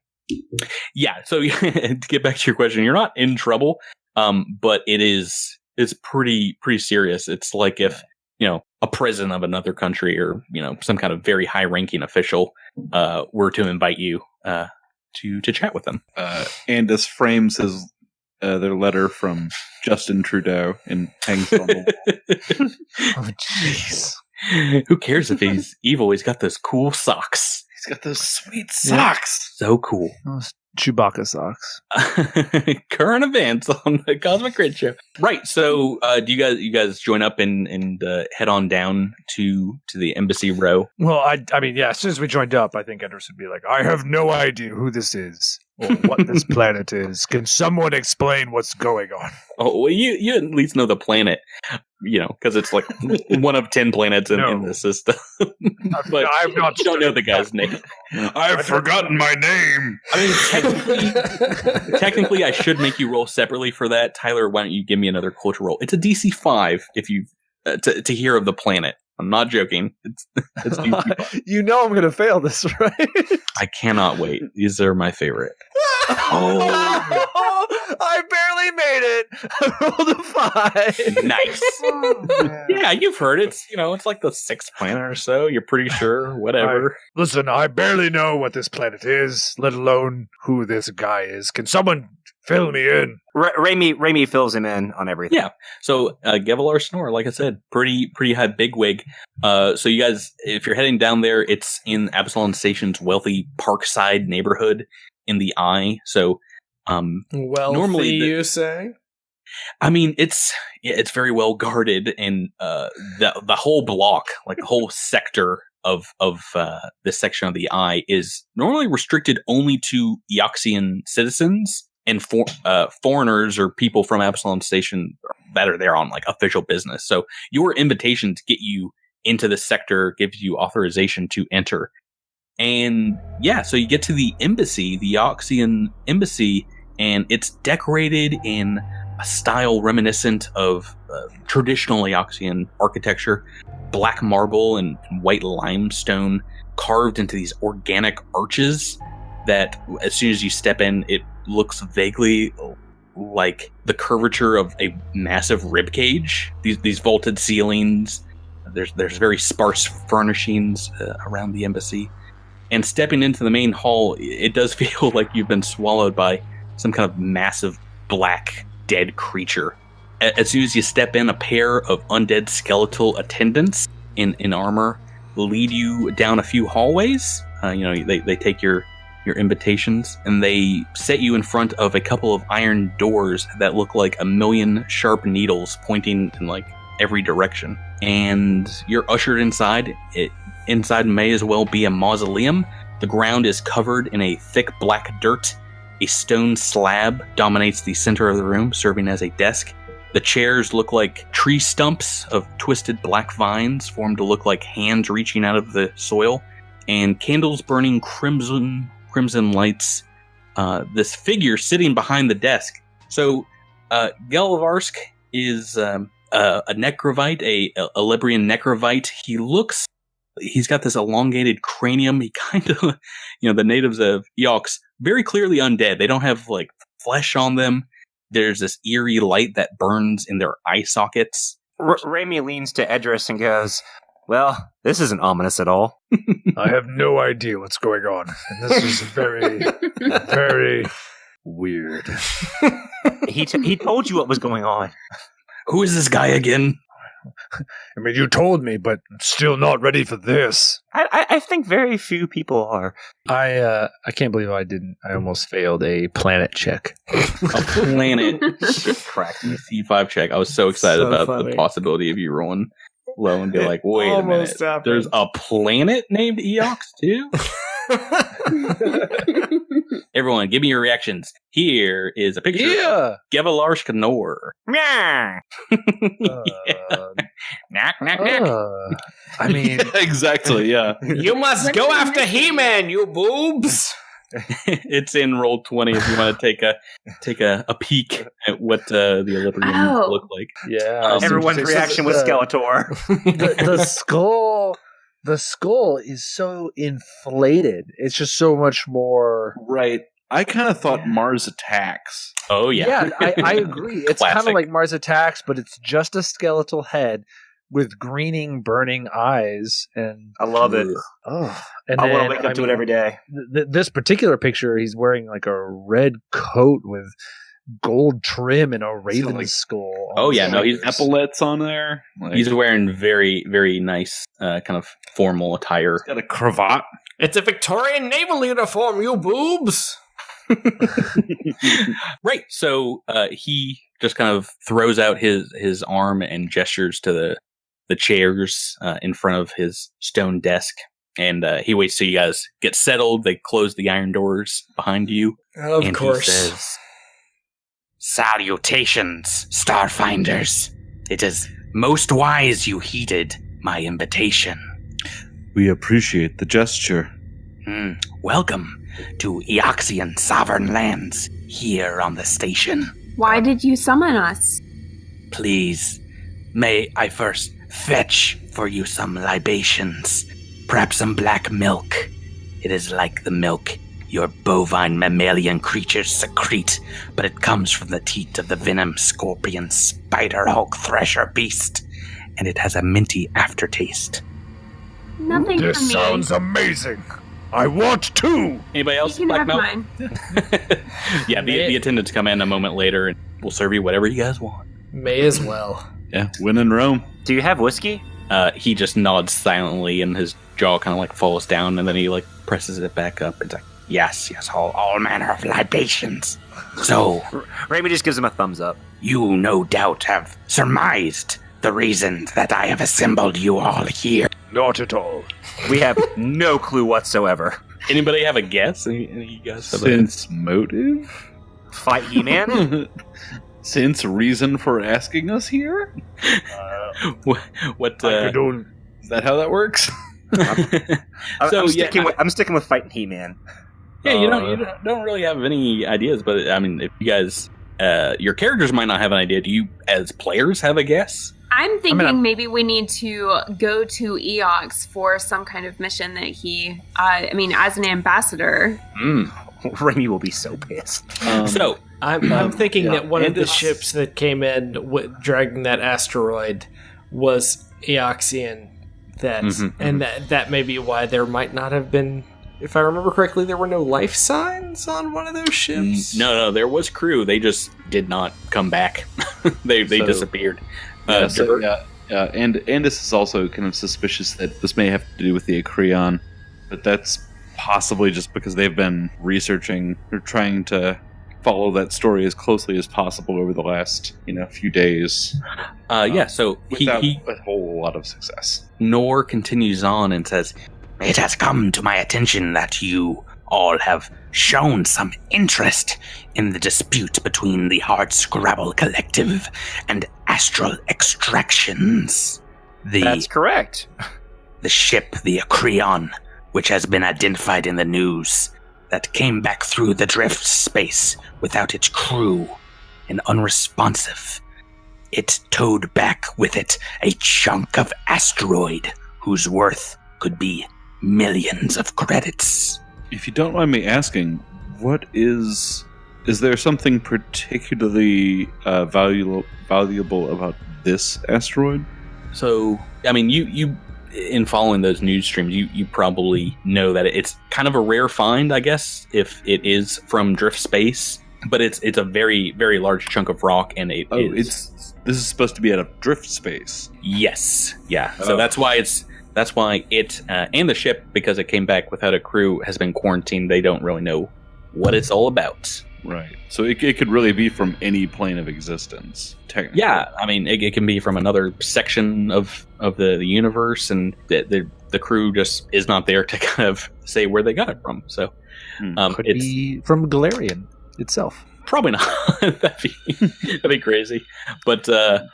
Yeah. So to get back to your question, you're not in trouble, but it's pretty serious. It's like if a president of another country or some kind of very high-ranking official were to invite you to chat with them. Andis frames their letter from Justin Trudeau and hangs it on the wall. Oh, jeez. Who cares if he's evil? He's got those cool socks. He's got those sweet socks. So cool. Those Chewbacca socks. Current events on the Cosmic Crit Show. Right. So, do you guys join up and head on down to the embassy row? Well, I mean, yeah. As soon as we joined up, I think Edris would be like, "I have no idea who this is or what this planet is. Can someone explain what's going on?" Oh, well, you at least know the planet, because it's like one of 10 planets in the system. But I've not. You don't know the guy's name. I've forgotten my name. I mean, technically, I should make you roll separately for that. Tyler, why don't you give me another culture roll? It's a DC 5 if you to hear of the planet. I'm not joking. It's DC 5. I'm going to fail this, right? I cannot wait. These are my favorite. I barely made it. I rolled a 5. Nice. Yeah, you've heard it. It's like the 6th planet or so. You're pretty sure. Whatever. Listen, I barely know what this planet is, let alone who this guy is. Can someone fill me in? Raimi fills him in on everything. Yeah. So Gevalarsk, like I said, pretty high bigwig. So you guys, if you're heading down there, it's in Absalom Station's wealthy Parkside neighborhood in the Eye. So normally you say? I mean, it's very well guarded, and the whole block, like the whole sector of this section of the Eye, is normally restricted only to Eoxian citizens and foreigners or people from Absalom Station that are there on like official business. So your invitation to get you into the sector gives you authorization to enter. And yeah, so you get to the embassy, the Eoxian Embassy, and it's decorated in a style reminiscent of traditional Eoxian architecture, black marble and white limestone carved into these organic arches that as soon as you step in, it looks vaguely like the curvature of a massive rib cage. These vaulted ceilings, there's very sparse furnishings around the embassy. And stepping into the main hall, it does feel like you've been swallowed by some kind of massive black dead creature. As soon as you step in, a pair of undead skeletal attendants in armor lead you down a few hallways. They take your invitations, and they set you in front of a couple of iron doors that look like a million sharp needles pointing in like every direction. And you're ushered inside. Inside may as well be a mausoleum. The ground is covered in a thick black dirt. A stone slab dominates the center of the room, serving as a desk. The chairs look like tree stumps of twisted black vines formed to look like hands reaching out of the soil, and candles burning crimson lights. This figure sitting behind the desk. So Gevalarsk is a necrovite, a Librian necrovite. He's got this elongated cranium. He kind of, the natives of Eox, very clearly undead. They don't have like flesh on them. there's this eerie light that burns in their eye sockets. Raimi leans to Edris and goes, well, this isn't ominous at all. I have no idea what's going on. And this is very, very weird. He told you what was going on. Who is this guy again? I mean, you told me, but still not ready for this. I think very few people are. I can't believe I didn't. I almost failed a planet check. A planet Cracked me. C5 check. I was so excited So about funny. the possibility of you rolling low and be like, wait a Almost minute. happened. There's a planet named Eox too? Everyone, give me your reactions. Here is a picture of Gevalarsk Nor. Yeah. Knock, knock, knock. I mean, exactly, yeah. You must go after He-Man, you boobs! It's in roll 20 if you want to take a peek at what the Equilibrium look like. yeah. Everyone's reaction was Skeletor. The skull is so inflated. It's just so much more. Right. I kind of thought Mars Attacks. Oh, yeah. I agree. It's kind of Classic. like Mars Attacks, but it's just a skeletal head with greening, burning eyes. And I love it. oh, and I want to then, wake up to it every day. This particular picture, he's wearing like a red coat with gold trim and a raven like- skull. Oh, yeah, no, he's Epaulets on there. Like, He's wearing very, very nice kind of formal attire. got a cravat. It's a Victorian naval uniform, you boobs! Right. So he just kind of throws out his arm and gestures to the chairs in front of his stone desk. And he waits till you guys get settled. They close the iron doors behind you. Of and course. He says, "Salutations, Starfinders. It is most wise you heeded my invitation. We appreciate the gesture. Welcome to Eoxian sovereign lands here on the station. Why did you summon us? Please, may I first fetch for you some libations, perhaps some black milk. It is like the milk your bovine mammalian creatures secrete, but it comes from the teat of the venom scorpion spider hulk thresher beast, and it has a minty aftertaste." Nothing This for me. sounds amazing. I want two. Anybody You else? can Black have milk? mine. Yeah, the attendants come in a moment later, and we'll serve you whatever you guys want. May as well. Yeah, win in Rome. Do you have whiskey? He just nods silently, and his jaw kind of like falls down, and then he like presses it back up. It's like, yes, all manner of libations. So, Raimi just gives him a thumbs up. you no doubt have surmised the reason that I have assembled you all here. Not at all. We have no clue whatsoever. Anybody have a guess? Any of you guys have Sense motive? Fight He-Man? Sense reason for asking us here? what? Is that how that works? I'm sticking with fighting He-Man. Yeah, you don't really have any ideas, but I mean, if you guys, your characters might not have an idea. Do you, as players, have a guess? I'm thinking maybe we need to go to Eox for some kind of mission that he, as an ambassador. Raimi will be so pissed. So, I'm thinking that one of the ANDIS ships that came in dragging that asteroid was Eoxian. And that may be why there might not have been. If I remember correctly, there were no life signs on one of those ships. No, there was crew. They just did not come back. they disappeared. And ANDIS is also kind of suspicious that this may have to do with the Acreon, but that's possibly just because they've been researching or trying to follow that story as closely as possible over the last few days. So without he a whole lot of success. Nor continues on and says, "It has come to my attention that you all have shown some interest in the dispute between the Hardscrabble Collective and Astral Extractions. That's correct. The ship, the Acreon, which has been identified in the news, that came back through the drift space without its crew and unresponsive. It towed back with it a chunk of asteroid whose worth could be millions of credits." If you don't mind me asking, what is Is there something particularly valuable about this asteroid? So, I mean, you in following those news streams, you probably know that it's kind of a rare find, I guess, if it is from drift space. But it's a very, very large chunk of rock, and this is supposed to be out of drift space. Yes, yeah. So that's why it and the ship, because it came back without a crew, has been quarantined. They don't really know what it's all about. Right. So it could really be from any plane of existence, technically. Yeah, I mean, it can be from another section of the universe, and the crew just is not there to kind of say where they got it from. So could be from Galarian itself. Probably not. that'd be crazy. But so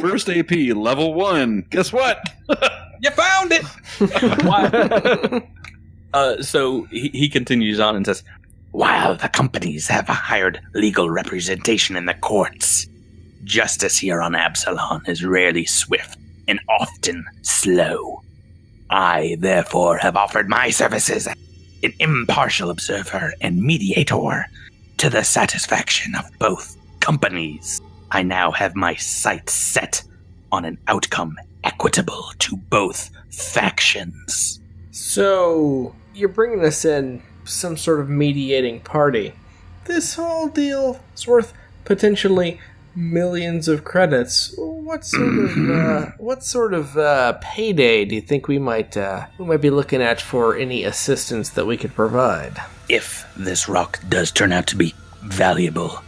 first AP level 1. Guess what? You found it. So he continues on and says, while the companies have hired legal representation in the courts, justice here on Absalom is rarely swift and often slow. I, therefore, have offered my services as an impartial observer and mediator to the satisfaction of both companies. I now have my sights set on an outcome equitable to both factions. So, you're bringing us in some sort of mediating party. This whole deal is worth potentially millions of credits. What sort of payday do you think we might be looking at for any assistance that we could provide? If this rock does turn out to be valuable,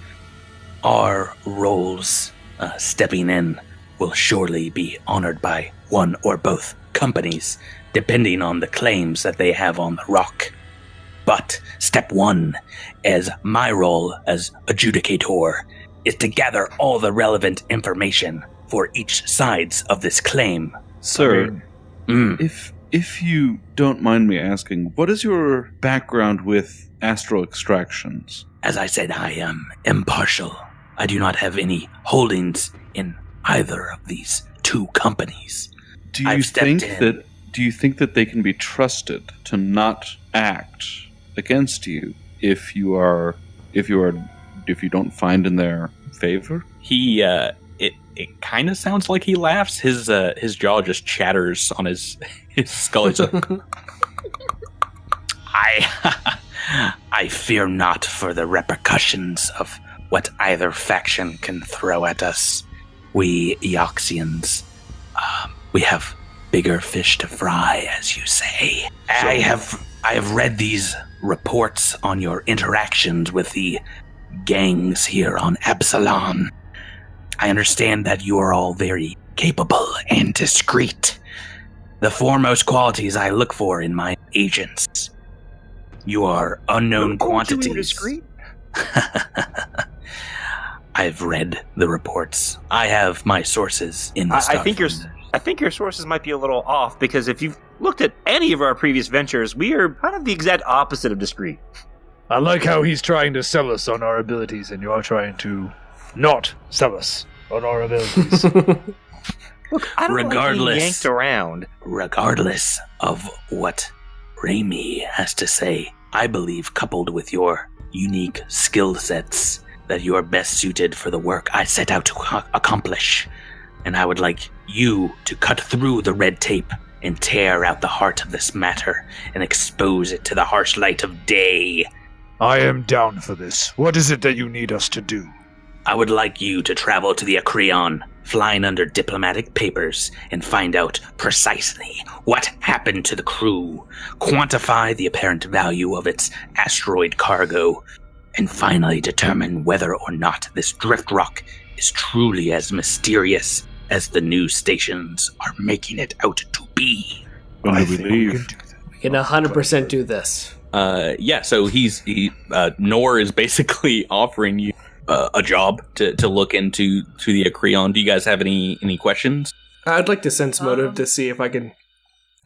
our roles stepping in will surely be honored by one or both companies, depending on the claims that they have on the rock. But step 1, as my role as adjudicator, is to gather all the relevant information for each sides of this claim. Sir, if you don't mind me asking, what is your background with astral extractions? As I said, I am impartial. I do not have any holdings in either of these two companies. Do you think that they can be trusted to not act against you if you don't find in their favor? It kind of sounds like he laughs. His jaw just chatters on his skull. He's like, I fear not for the repercussions of what either faction can throw at us. We Eoxians, we have bigger fish to fry, as you say. I have read these reports on your interactions with the gangs here on Absalom. I understand that you are all very capable and discreet. The foremost qualities I look for in my agents. You are unknown quantities. Discreet? I've read the reports. I have my sources in the Starfinder. I think your sources might be a little off, because if you've looked at any of our previous ventures, we are kind of the exact opposite of discreet. I like how he's trying to sell us on our abilities, and you are trying to not sell us on our abilities. Look, I don't like being yanked around. Regardless of what Raimi has to say, I believe, coupled with your unique skill sets, that you are best suited for the work I set out to accomplish. And I would like you to cut through the red tape and tear out the heart of this matter and expose it to the harsh light of day. I am down for this. What is it that you need us to do? I would like you to travel to the Acreon, flying under diplomatic papers, and find out precisely what happened to the crew, quantify the apparent value of its asteroid cargo, and finally determine whether or not this drift rock is truly as mysterious as the news stations are making it out to be. I believe We can 100% do this. So Nor is basically offering you a job to look into the Acreon. Do you guys have any questions? I'd like to sense motive to see if I can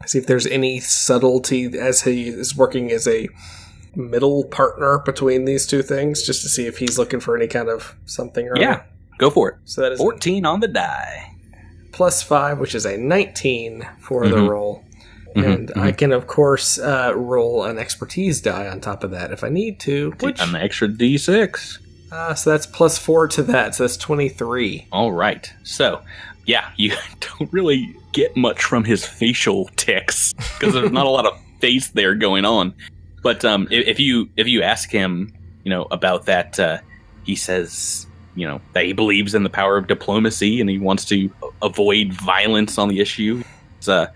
see if there's any subtlety as he is working as a middle partner between these two things, just to see if he's looking for any kind of something. Yeah, go for it. So that is 14 on the die. +5, which is a 19 for the roll. And I can, of course, roll an expertise die on top of that if I need to. Which, an extra D6. so that's +4 to that, so that's 23. All right. So, yeah, you don't really get much from his facial tics because there's not a lot of face there going on. But if you ask him, about that, he says, that he believes in the power of diplomacy and he wants to avoid violence on the issue. The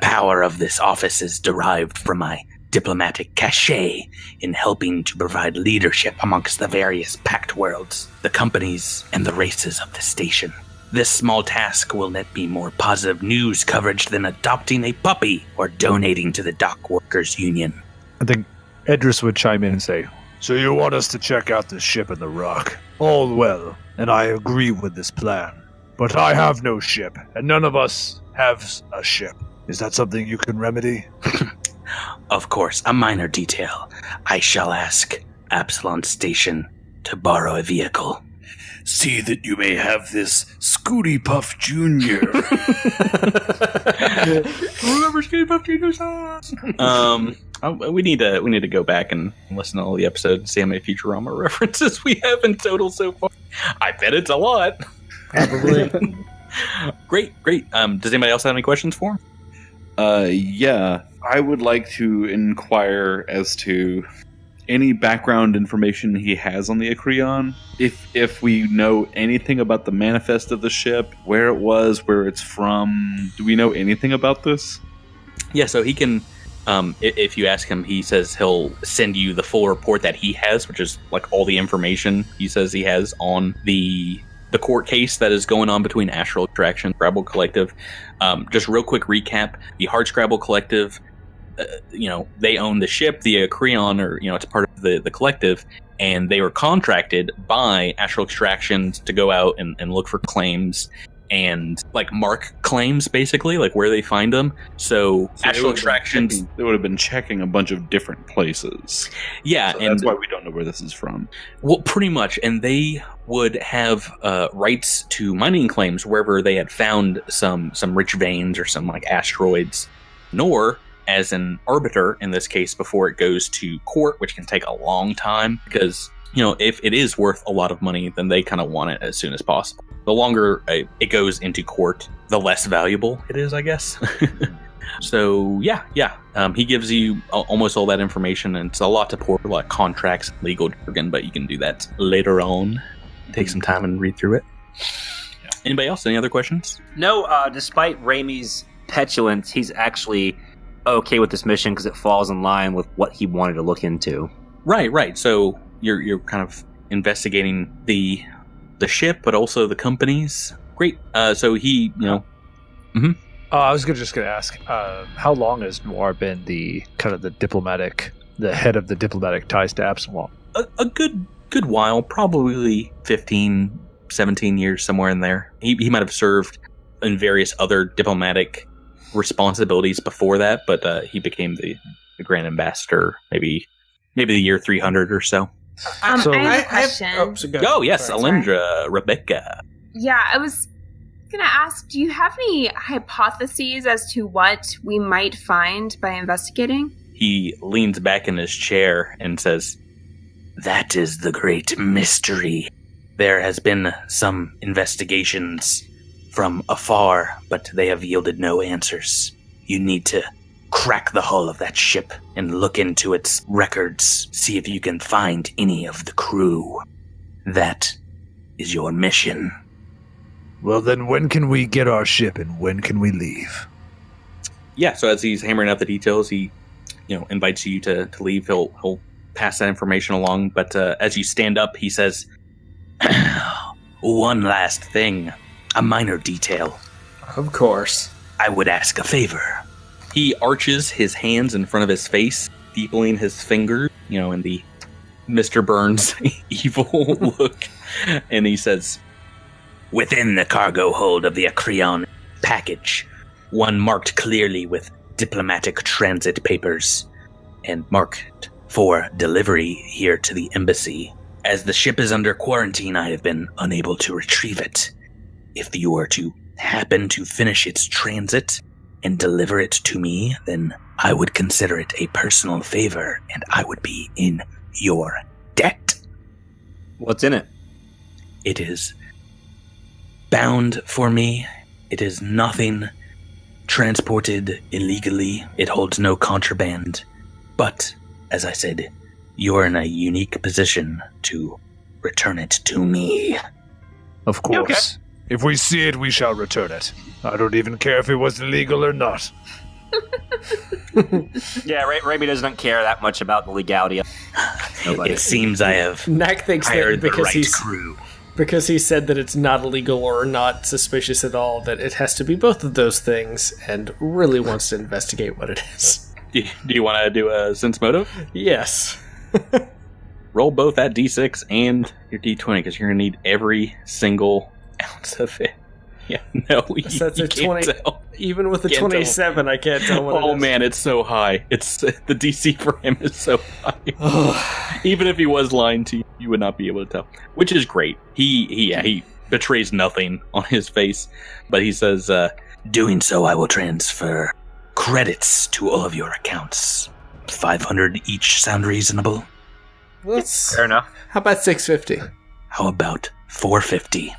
power of this office is derived from my diplomatic cachet in helping to provide leadership amongst the various pact worlds, the companies, and the races of the station. This small task will net me more positive news coverage than adopting a puppy or donating to the Dock Workers Union. I think Edris would chime in and say, "So you want us to check out the ship in the rock? All well, and I agree with this plan. But I have no ship, and none of us have a ship. Is that something you can remedy?" Of course, a minor detail. I shall ask Absalom Station to borrow a vehicle. See that you may have this Scooty Puff Jr. Remember Scooty Puff Jr. We need to go back and listen to all the episodes and see how many Futurama references we have in total so far. I bet it's a lot. Probably. Great. Does anybody else have any questions for him? Yeah. I would like to inquire as to any background information he has on the Acreon. If we know anything about the manifest of the ship, where it was, where it's from. Do we know anything about this? Yeah, so he can, if you ask him, he says he'll send you the full report that he has, which is like all the information he says he has on the court case that is going on between Astral Extraction and Scrabble Collective. Just real quick recap, the Hard Scrabble Collective, they own the ship, the Acreon, or, it's part of the collective, and they were contracted by Astral Extractions to go out and look for claims and, like, mark claims, basically, like where they find them. So Astral Extractions... They would have been checking a bunch of different places. Yeah, so and that's why we don't know where this is from. Well, pretty much, and they would have rights to mining claims wherever they had found some rich veins or some, like, asteroids, nor as an arbiter in this case before it goes to court, which can take a long time because, if it is worth a lot of money, then they kind of want it as soon as possible. The longer it goes into court, the less valuable it is, I guess. So, yeah. He gives you almost all that information, and it's a lot to pour, like contracts, legal jargon, but you can do that later on. Take some time and read through it. Yeah. Anybody else? Any other questions? No, despite Raimi's petulance, he's actually okay with this mission because it falls in line with what he wanted to look into. Right. So you're kind of investigating the ship, but also the companies. Great. So he, I was just going to ask, how long has Noir been the head of the diplomatic ties to Absalom? A good while, probably 15, 17 years, somewhere in there. He might have served in various other diplomatic responsibilities before that, but he became the Grand Ambassador maybe the year 300 or so. I have a question. Yes, Alindra, Rebecca. Yeah, I was going to ask, do you have any hypotheses as to what we might find by investigating? He leans back in his chair and says, "That is the great mystery. There has been some investigations from afar, but they have yielded no answers. You need to crack the hull of that ship and look into its records, see if you can find any of the crew. That is your mission." Well, then when can we get our ship and when can we leave? Yeah, so as he's hammering out the details, he invites you to leave. He'll pass that information along, but as you stand up, he says, "One last thing. A minor detail. Of course. I would ask a favor." He arches his hands in front of his face, deepling his fingers, in the Mr. Burns evil look. And he says, "Within the cargo hold of the Acreon package, one marked clearly with diplomatic transit papers and marked for delivery here to the embassy. As the ship is under quarantine, I have been unable to retrieve it. If you were to happen to finish its transit and deliver it to me, then I would consider it a personal favor, and I would be in your debt. What's in it? It is bound for me. It is nothing transported illegally. It holds no contraband. But, as I said, you're in a unique position to return it to me. Of course. Okay. If we see it, we shall return it. I don't even care if it was illegal or not. Yeah, Raimi doesn't care that much about the legality of nobody. It seems I have Knack thinks that hired the because right crew. because he said that it's not illegal or not suspicious at all, that it has to be both of those things, and really wants to investigate what it is. Do you want to do a sense motive? Yes. Roll both that d6 and your d20 because you're going to need every single ounce of it. Yeah, no, So that's you a can't 20. tell. Even with the Can't tell. 27, I can't tell what it is. Oh man, it's so high. It's the DC for him is so high. Even if he was lying to you, you would not be able to tell. Which is great. He betrays nothing on his face, but he says, Doing so, I will transfer credits to all of your accounts. 500 each sound reasonable? Fair enough. How about 650? How about 450?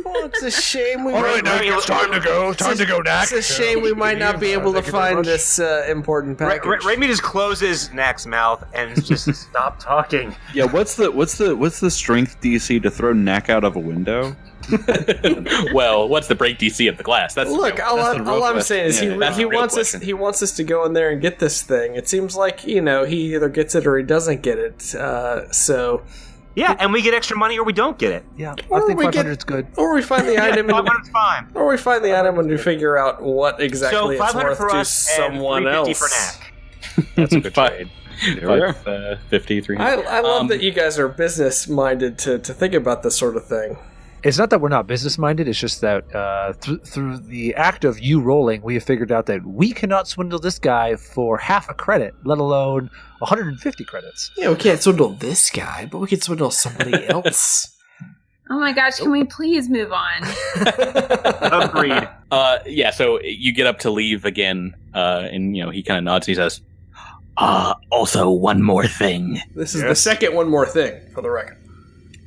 Oh, it's a shame we All right, Knack, it's time to go. Time to go, Knack. It's a shame we might not be able to find this important package. Raimi just closes Knack's mouth and just stop talking. Yeah, what's the strength DC to throw Knack out of a window? well, what's the break DC of the glass? That's Look, all I'm saying is he that's the real wants question. he wants us to go in there and get this thing. It seems like, he either gets it or he doesn't get it. So Yeah, and we get extra money or we don't get it. Yeah, Or I think we 500 is good. or we find the item and 500's fine. or we find the item and we figure out what exactly So it's 500 worth for to us someone and 350 else. for Knack. That's a good trade. There we are. 53. I love that you guys are business minded to think about this sort of thing. It's not that we're not business minded. It's just that through the act of you rolling, we have figured out that we cannot swindle this guy for half a credit, let alone 150 credits. Yeah, we can't swindle this guy, but we can swindle somebody else. Oh my gosh, can we please move on? Agreed. Yeah, so you get up to leave again, and he kind of nods and he says, Also, one more thing. This is the second one more thing, for the record.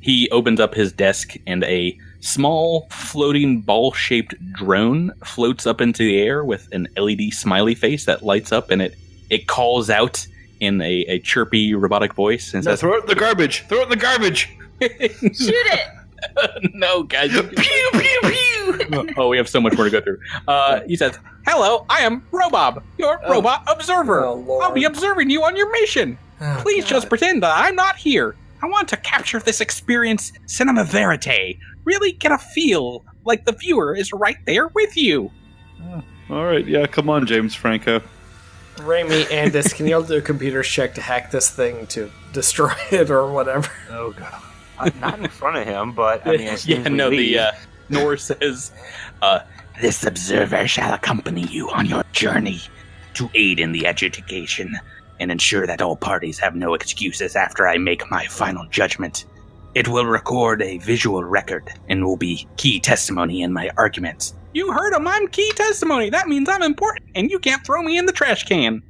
he opens up his desk and a small floating ball-shaped drone floats up into the air with an LED smiley face that lights up, and it calls out in a chirpy robotic voice and says, Throw it in the garbage! Throw it in the garbage! Shoot it! No, guys. Pew, pew, pew. Oh, we have so much more to go through. He says, "Hello, I am Robob, your robot observer. Oh, Lord. I'll be observing you on your mission. Oh, Please God. just pretend that I'm not here. I want to capture this experience cinema verite. Really get a feel like the viewer is right there with you." All right, yeah, come on, James Franco. Raimi, ANDIS, can y'all do a computer check to hack this thing to destroy it or whatever? Oh, God. Not in front of him, but I mean, as soon Yeah, as we no, leave- the Nor says, This observer shall accompany you on your journey to aid in the adjudication and ensure that all parties have no excuses after I make my final judgment. It will record a visual record and will be key testimony in my arguments. "You heard him. I'm key testimony. That means I'm important, and you can't throw me in the trash can."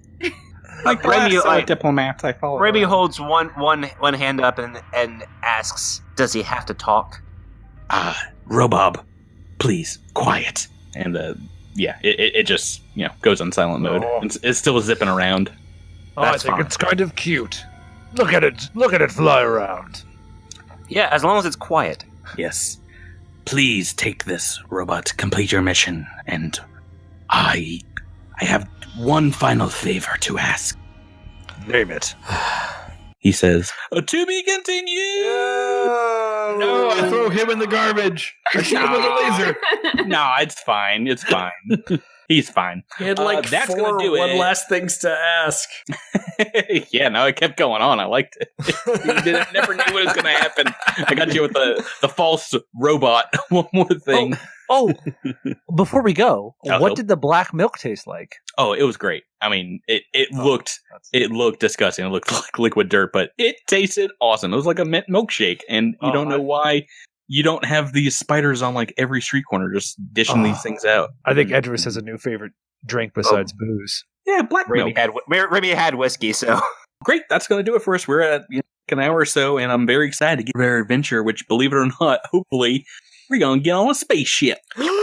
Like the Raimi, last, like- Diplomat, I follow. Raimi around. holds one hand up and asks, "Does he have to talk?" Robob, please, quiet. And yeah, it just goes on silent mode. Oh. It's still zipping around. Oh, I That's think fine. it's kind of cute. Look at it fly around. Yeah, as long as it's quiet. Yes. Please take this, robot. Complete your mission. And I have one final favor to ask. Name it. He says, "To be continued." No, I throw him in the garbage! I shoot him with a laser! No, it's fine. It's fine. He's fine. He had like That's four gonna do one it. last things to ask. Yeah, no, it kept going on. I liked it. You never knew what was going to happen. I got you with the false robot. One more thing. Oh, before we go, Uh-oh. what did the black milk taste like? Oh, it was great. I mean, it looked disgusting. It looked like liquid dirt, but it tasted awesome. It was like a mint milkshake, and you don't know why you don't have these spiders on like every street corner just dishing these things out. I think Edris has a new favorite drink besides booze. Yeah, black milk. Remy had whiskey, so Great, that's going to do it for us. We're at an hour or so, and I'm very excited to get our adventure, which, believe it or not, hopefully, we're going to get on a spaceship. Yay!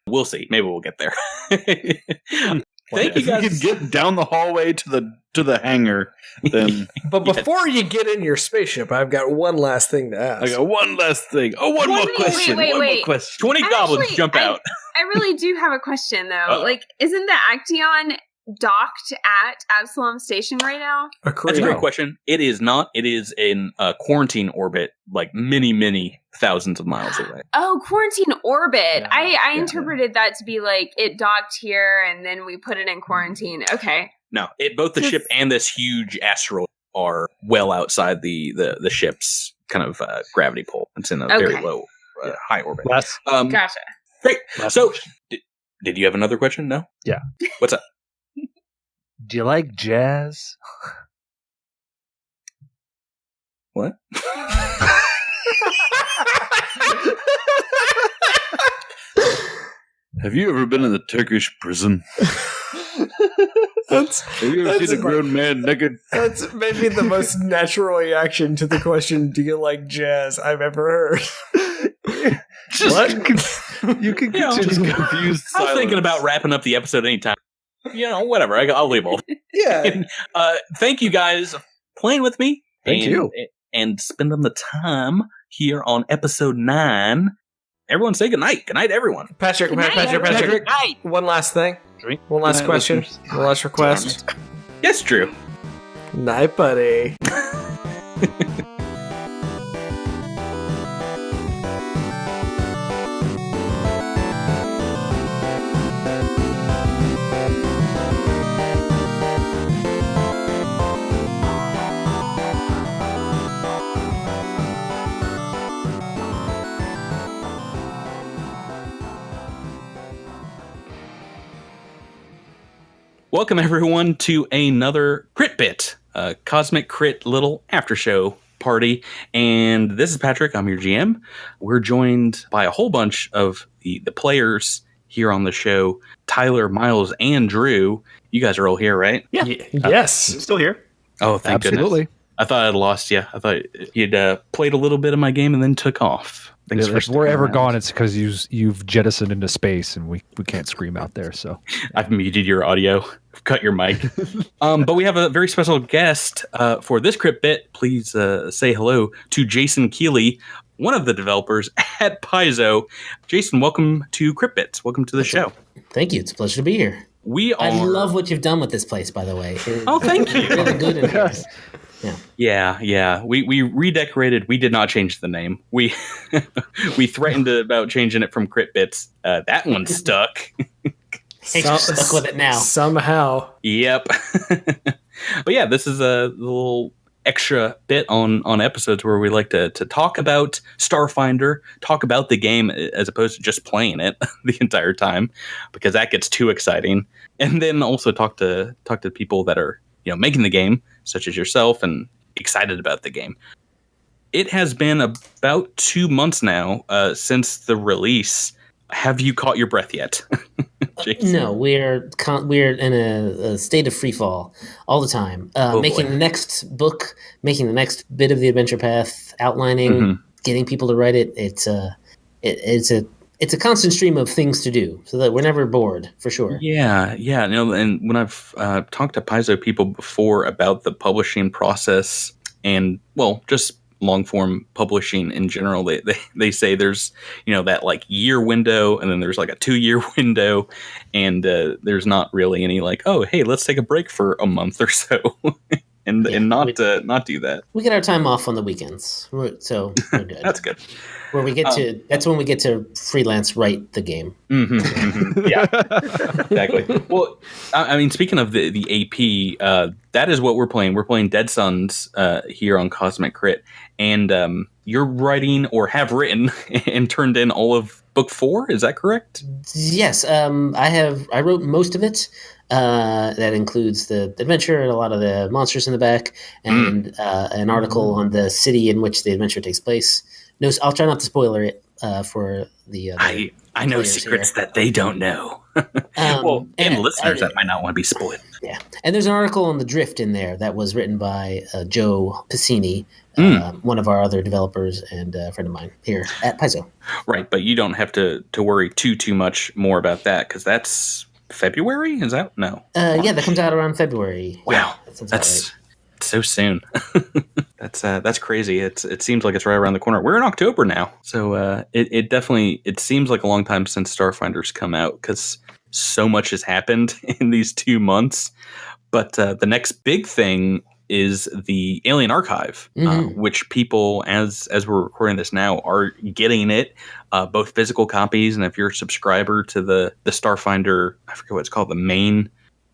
We'll see. Maybe we'll get there. Thank you If guys. we could get down the hallway to the hangar, then But before you get in your spaceship, I've got one last thing to ask. I got one last thing. Oh, one more question. wait. One more question. 20 goblins Actually, jump out. I really do have a question, though. Uh-oh. Like, isn't the Acreon docked at Absalom Station right now? That's a great question. It is not. It is in quarantine orbit, like many, many thousands of miles away. Oh, quarantine orbit. Yeah, I interpreted that to be like it docked here and then we put it in quarantine. Okay. No, both the ship and this huge asteroid are well outside the ship's kind of gravity pull. It's in a very low, high orbit. Gotcha. Great. So, did you have another question? No? Yeah. What's up? Do you like jazz? What? Have you ever been in the Turkish prison? Have you ever seen a grown man naked? That's maybe the most natural reaction to the question, do you like jazz, I've ever heard. What? You can Just confused I was silence. thinking about wrapping up the episode anytime. Whatever. I'll leave all. Yeah. Thank you guys for playing with me. Thank you. And spending the time here on episode 9. Everyone say goodnight. Good night, everyone. Patrick, Night. one last thing. One last Night, question. listeners. One last request. Yes, Drew. Night, buddy. Welcome, everyone, to another Crit Bit, a Cosmic Crit little after show party. And this is Patrick. I'm your GM. We're joined by a whole bunch of the players here on the show. Tyler, Miles, and Drew. You guys are all here, right? Yeah. Yes. Still here. Oh, thank Absolutely. goodness. I thought I'd lost you. I thought you'd played a little bit of my game and then took off. Thanks for If we're sticking ever around. gone, it's because you've jettisoned into space, and we can't scream out there. So I've muted your audio, cut your mic. But we have a very special guest for this Crypt Bit. Please say hello to Jason Keeley, one of the developers at Paizo. Jason, welcome to Crypt Bits. Welcome to the show. Thank you. It's a pleasure to be here. We are. I love what you've done with this place, by the way. Oh, thank you. Really good in here. Yeah. We redecorated. We did not change the name. We we threatened about changing it from Crypt Bits. That one stuck. Hey, you're stuck with it now. Somehow. Yep. But yeah, this is a little extra bit on episodes where we like to talk about Starfinder, talk about the game as opposed to just playing it the entire time, because that gets too exciting. And then also talk to people that are making the game, such as yourself, and excited about the game. It has been about 2 months now since the release. Have you caught your breath yet? Jason? No, we're in a state of free fall all the time. Making the next book, making the next bit of the adventure path, outlining, getting people to write it. It's a constant stream of things to do, so that we're never bored, for sure. Yeah. And when I've talked to Paizo people before about the publishing process and, well, just long form publishing in general, they say there's that like year window, and then there's like a 2-year window, and there's not really any like, oh hey, let's take a break for a month or so and not do that. We get our time off on the weekends, so we're good. That's good. Where we get that's when we get to freelance write the game. Yeah, exactly. Well, I mean, speaking of the AP, that is what we're playing. We're playing Dead Sons here on Cosmic Crit, and you're writing or have written and turned in all of book 4. Is that correct? Yes, I wrote most of it. That includes the adventure and a lot of the monsters in the back, and an article on the city in which the adventure takes place. No, I'll try not to spoiler it for the. I know secrets that they don't know. Well, and listeners that might not want to be spoiled. Yeah, and there's an article on the drift in there that was written by Joe Piscini, one of our other developers and a friend of mine here at Paizo. Right, but you don't have to worry too much more about that because that's February. Is that no? Yeah, that comes out around February. Wow, yeah, that's right. So soon. That's crazy. It seems like it's right around the corner. We're in October now, so it definitely seems like a long time since Starfinder's come out because so much has happened in these 2 months. But the next big thing is the Alien Archive, which people, as we're recording this now, are getting it, both physical copies, and if you're a subscriber to the Starfinder, I forget what it's called, the main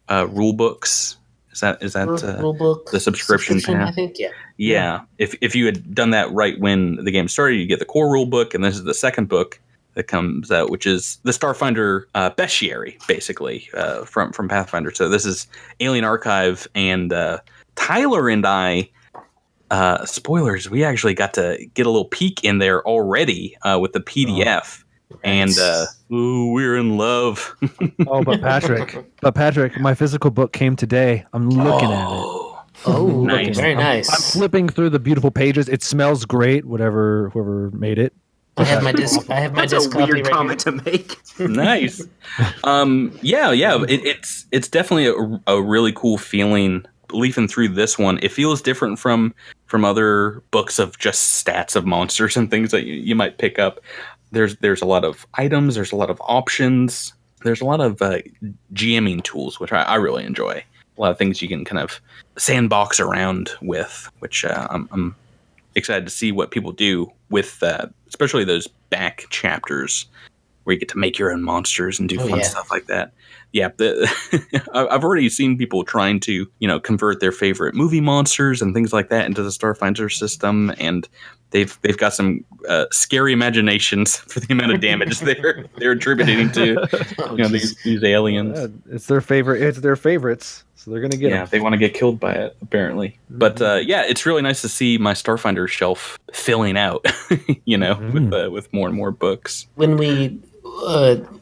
rule books. Is that rulebook the subscription path? I think, yeah. If you had done that right when the game started, you get the core rule book, and this is the second book that comes out, which is the Starfinder bestiary, basically, from Pathfinder. So this is Alien Archive, and Tyler and I, spoilers, we actually got to get a little peek in there already with the PDF. And we're in love. But Patrick, my physical book came today. I'm looking at it. Oh, nice. Very nice. I'm flipping through the beautiful pages. It smells great. Whoever made it. I have my disc. I have my disc. That's a weird comment to make. Nice. Yeah. It's definitely a really cool feeling leafing through this one. It feels different from other books of just stats of monsters and things that you might pick up. There's a lot of items. There's a lot of options. There's a lot of GMing tools, which I really enjoy. A lot of things you can kind of sandbox around with, which I'm excited to see what people do with, especially those back chapters where you get to make your own monsters and do fun stuff like that. Yeah, I've already seen people trying to, convert their favorite movie monsters and things like that into the Starfinder system, and they've got some scary imaginations for the amount of damage they're attributing to these aliens. It's their favorite. It's their favorites, so they're gonna get. Yeah, they want to get killed by it apparently. But it's really nice to see my Starfinder shelf filling out. With more and more books. When we.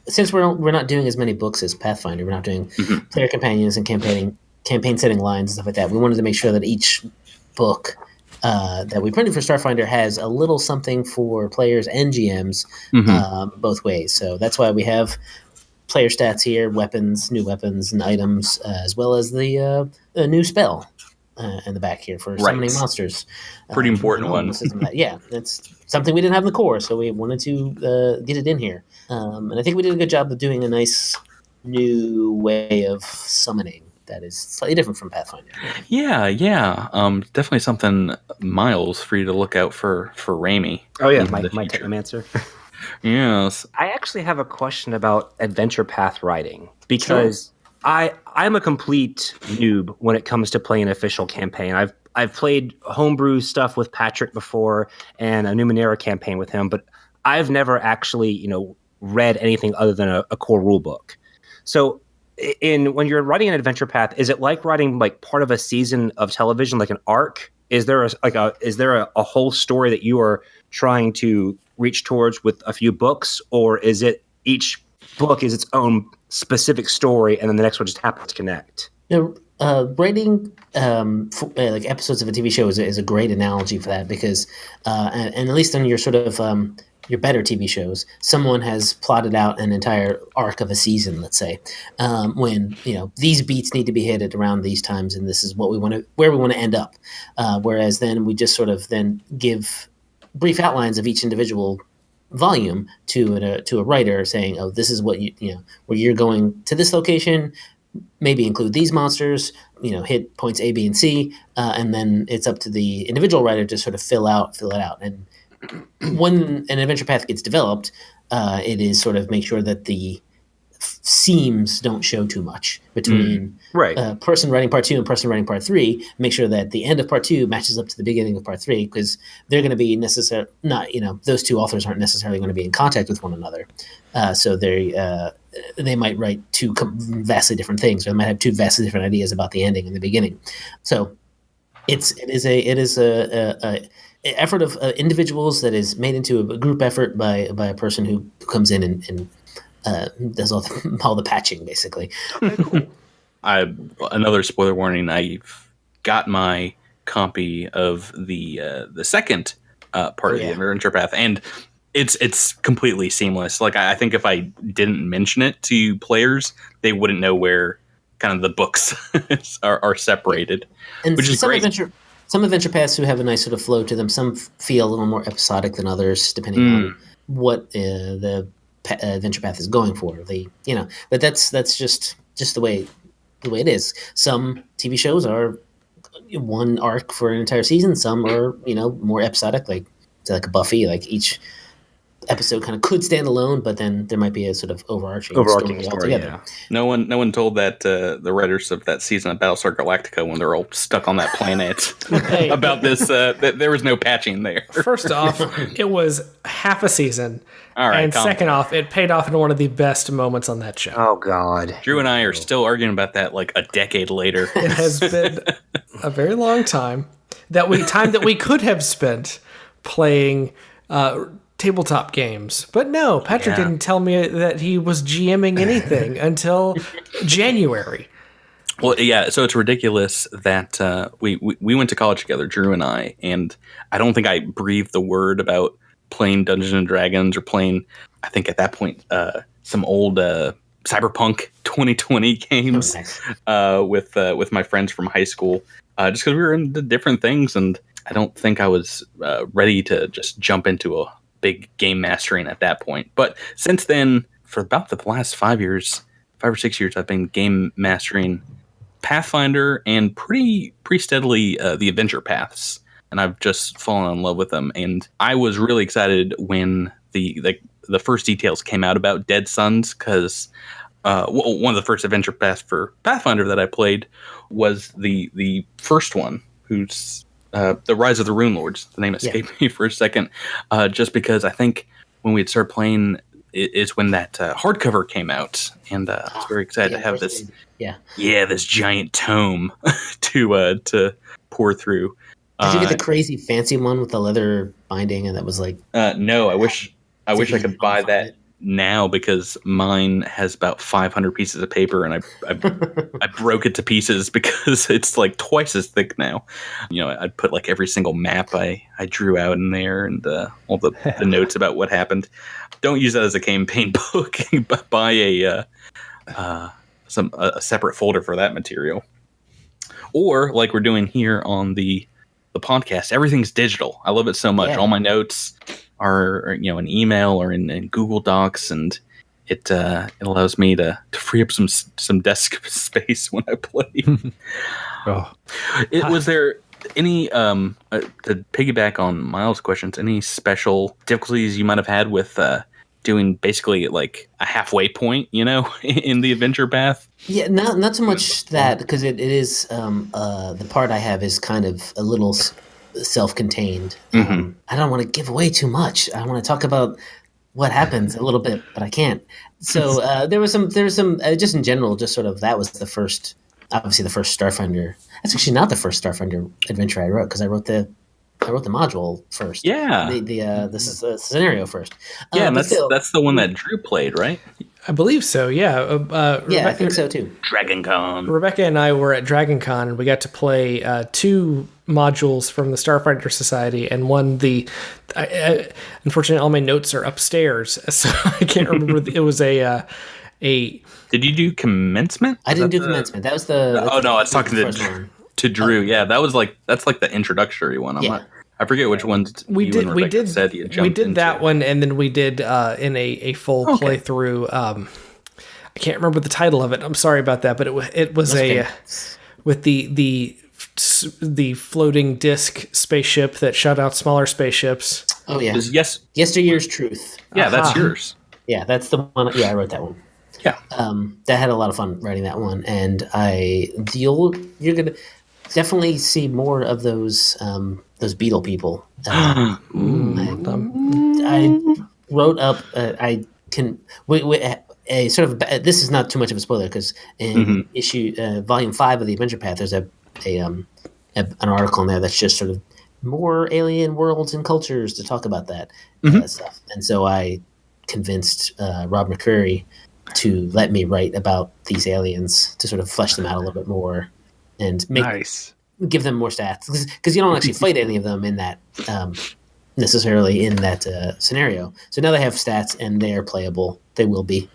Since we're not doing as many books as Pathfinder, we're not doing player companions and campaign setting lines and stuff like that. We wanted to make sure that each book that we printed for Starfinder has a little something for players and GMs both ways. So that's why we have player stats here, new weapons and items, as well as the new spell in the back here for summoning monsters. Pretty important one. Yeah, that's something we didn't have in the core, so we wanted to get it in here. And I think we did a good job of doing a nice new way of summoning that is slightly different from Pathfinder. Yeah. Definitely something, Miles, for you to look out for Raimi. Oh, yeah, my Technomancer. Yes. I actually have a question about adventure path writing, because I'm a complete noob when it comes to playing an official campaign. I've played homebrew stuff with Patrick before and a Numenera campaign with him, but I've never actually, read anything other than a core rule book. So when you're writing an adventure path, is it like writing like part of a season of television, like an arc? Is there a whole story that you are trying to reach towards with a few books, or is it each book is its own specific story and then the next one just happens to connect? Writing like episodes of a TV show is a great analogy for that, because and at least on your sort of your better TV shows, someone has plotted out an entire arc of a season, let's say, when these beats need to be hit at around these times, and this is what where we want to end up. Whereas then we just sort of then give brief outlines of each individual volume to a writer, saying, "Oh, this is what where you're going to this location. Maybe include these monsters. Hit points A, B, and C, and then it's up to the individual writer to sort of fill it out." And when an adventure path gets developed, it is sort of make sure that the seams don't show too much between person writing part 2 and person writing part 3. Make sure that the end of part 2 matches up to the beginning of part 3, because they're going to be those two authors aren't necessarily going to be in contact with one another. So they might write two vastly different things, or they might have two vastly different ideas about the ending and the beginning. So it is a effort of individuals that is made into a group effort by a person who comes in and does all the patching, basically. Okay, cool. Another spoiler warning. I've got my copy of the second part of the Adventure Path, and it's completely seamless. Like, I think if I didn't mention it to players, they wouldn't know where kind of the books are separated, and which is great. Some adventure paths who have a nice sort of flow to them. Some feel a little more episodic than others, depending on what the adventure path is going for. But that's just the way it is. Some TV shows are one arc for an entire season. Some are more episodic, like a Buffy. Like each episode kind of could stand alone, but then there might be a sort of overarching story altogether. Yeah. No one told that the writers of that season of Battlestar Galactica, when they're all stuck on that planet, about this. That there was no patching there. First off, it was half a season. All right, and second off, it paid off in one of the best moments on that show. Oh God, Drew and I are still arguing about that like a decade later. It has been a very long time that we could have spent playing tabletop games, but no, Patrick didn't tell me that he was GMing anything until January. Well, yeah, so it's ridiculous that we went to college together, Drew and I don't think I breathed the word about playing Dungeons and Dragons or playing, I think at that point, some old Cyberpunk 2020 games with my friends from high school, just because we were into different things, and I don't think I was ready to just jump into a big game mastering at that point. But since then, for about the last 5 or 6 years, I've been game mastering Pathfinder and pretty steadily the adventure paths, and I've just fallen in love with them. And I was really excited when the first details came out about Dead Suns, because one of the first adventure paths for Pathfinder that I played was the first one, who's The Rise of the Rune Lords. The name escaped me for a second, just because I think when we had started playing is when that hardcover came out, and I was very excited to have this this giant tome to pour through. Did you get the crazy fancy one with the leather binding, and that was like? No, I wish I could buy that now, because mine has about 500 pieces of paper, and I broke it to pieces because it's like twice as thick now. I put like every single map I drew out in there, and all the notes about what happened. Don't use that as a campaign book, but buy a separate folder for that material. Or like we're doing here on the podcast, everything's digital. I love it so much. All my notes are an email or in Google Docs, and it allows me to free up some desk space when I play. Was there any to piggyback on Miles' questions, any special difficulties you might have had with doing basically like a halfway point, in the adventure path? Yeah, not so much that, because it is the part I have is kind of a little self-contained. I don't want to give away too much. I want to talk about what happens a little bit, but I can't. So there's some just in general, just sort of, that was the first Starfinder. That's actually not the first Starfinder adventure I wrote, because I wrote the module first. Yeah, the scenario first. Yeah, and that's the one that Drew played, right? I believe so. Yeah. I think so too. DragonCon. Rebecca and I were at DragonCon, and we got to play two modules from the Starfinder Society, and one unfortunately all my notes are upstairs, so I can't remember. It was a. Did you do commencement? I didn't do commencement. That was the. Oh no, I was talking to Drew. Yeah, that's like the introductory one. I forget which ones we did that one, and then we did in a full playthrough. I can't remember the title of it. I'm sorry about that, but it was with the floating disc spaceship that shot out smaller spaceships. Oh yeah, Yesteryear's Truth. Yeah, that's yours. Yeah, that's the one. Yeah, I wrote that one. Yeah. That had a lot of fun writing that one, and you're gonna definitely see more of those beetle people. I wrote up. I can. A sort of. This is not too much of a spoiler because in volume 5 of the Adventure Path, there's an article in there that's just sort of more alien worlds and cultures to talk about that stuff. And so I convinced Rob McCreary to let me write about these aliens to sort of flesh them out a little bit more and give them more stats because you don't actually fight any of them in that necessarily in that scenario. So now they have stats and they are playable. They will be.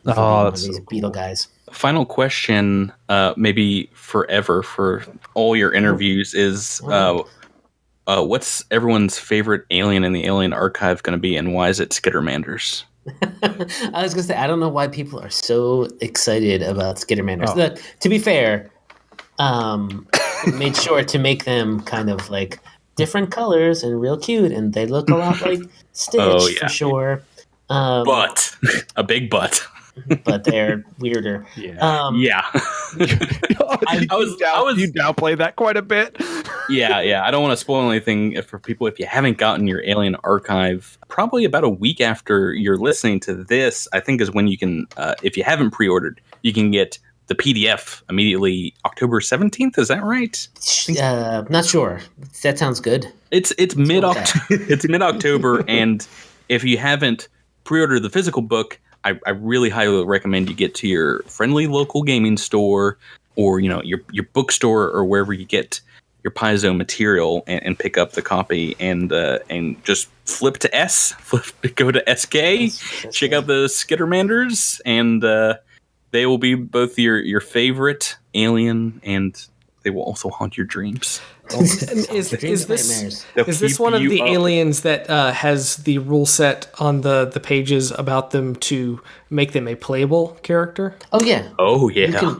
These beetle guys. Final question, maybe forever for all your interviews is what's everyone's favorite alien in the Alien Archive going to be, and why is it Skittermanders? I was going to say, I don't know why people are so excited about Skittermanders. To be fair, made sure to make them kind of like different colors and real cute, and they look a lot like Stitch for sure. But a big butt. But they're weirder. Yeah. You downplay that quite a bit. Yeah. I don't want to spoil anything for people. If you haven't gotten your Alien Archive, probably about a week after you're listening to this, I think is when you can, if you haven't pre-ordered, you can get the PDF immediately October 17th. Is that right? Not sure. That sounds good. It's mid-October, and if you haven't pre-ordered the physical book, I really highly recommend you get to your friendly local gaming store or your bookstore or wherever you get your Paizo material and pick up the copy and just flip to go to SK, check out the Skittermanders, and they will be both your favorite alien, and they will also haunt your dreams. Is this one of the aliens that has the rule set on the pages about them to make them a playable character? Oh yeah.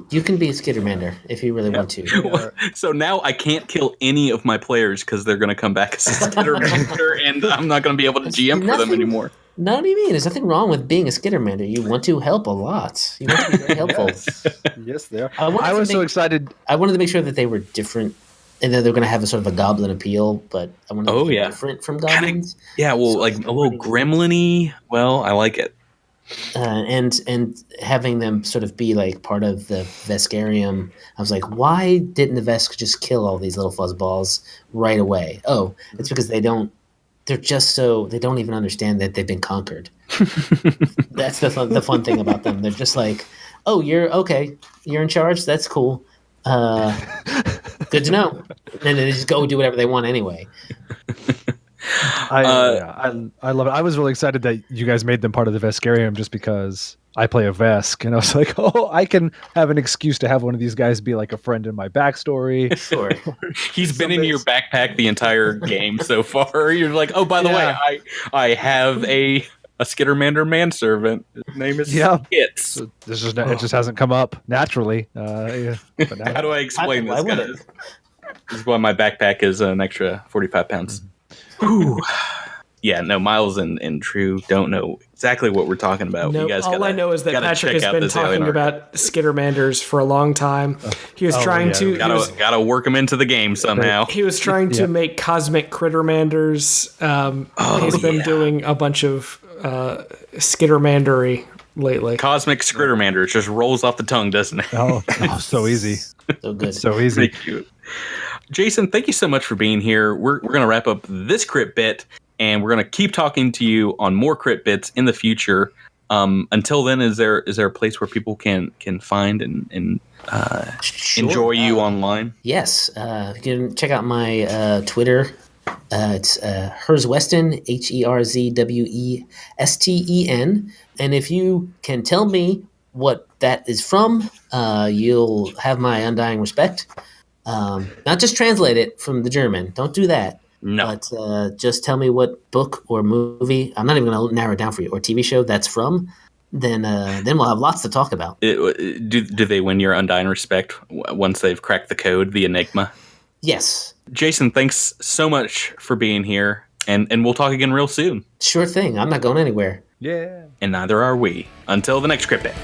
You can be a Skittermander if you really want to. So now I can't kill any of my players because they're going to come back as a Skittermander, and I'm not going to be able to GM for them anymore. No, what do you mean? There's nothing wrong with being a Skittermander. You want to help a lot. You want to be very helpful. Yes, they are. I was so excited. I wanted to make sure that they were different, and that they're going to have a sort of a goblin appeal, but I wanted to be different from goblins. Like a little gremlin-y. Well, I like it. And having them sort of be like part of the Veskarium, I was like, why didn't the Vesk just kill all these little fuzzballs right away? Oh, it's because they don't even understand that they've been conquered. That's the fun thing about them. They're just like, oh, you're in charge. That's cool. Good to know. And they just go do whatever they want anyway. I love it. I was really excited that you guys made them part of the Veskarium just because I play a Vesk, and I was like, oh, I can have an excuse to have one of these guys be like a friend in my backstory. Sure. He's been in your backpack the entire game so far. You're like, oh, by the way, I have a Skittermander manservant. His name is Kits. So it just hasn't come up naturally. How do I explain this, guys? This is why my backpack is an extra 45 pounds. Whew. Yeah, no, Miles and True don't know exactly what we're talking about. No, you guys all I know is that Patrick has been talking about Skittermanders for a long time. He was trying to... Gotta work him into the game somehow. He was trying to make cosmic Crittermanders. He's been doing a bunch of Skittermandery lately. Cosmic Skittermander. It just rolls off the tongue, doesn't it? Oh, so easy. So good. So easy. Pretty cute. Jason, thank you so much for being here. We're going to wrap up this crit bit, and we're going to keep talking to you on more crit bits in the future. Until then, is there a place where people can find and enjoy you online? Yes. You can check out my Twitter. It's Herzwesten, HerzWesten. And if you can tell me what that is from, you'll have my undying respect. Not just translate it from the German. Don't do that. No. But just tell me what book or movie, I'm not even going to narrow it down for you, or TV show that's from, then we'll have lots to talk about. Do they win your undying respect once they've cracked the code, the enigma? Yes. Jason, thanks so much for being here, and we'll talk again real soon. Sure thing. I'm not going anywhere. Yeah. And neither are we. Until the next Crypt Bit.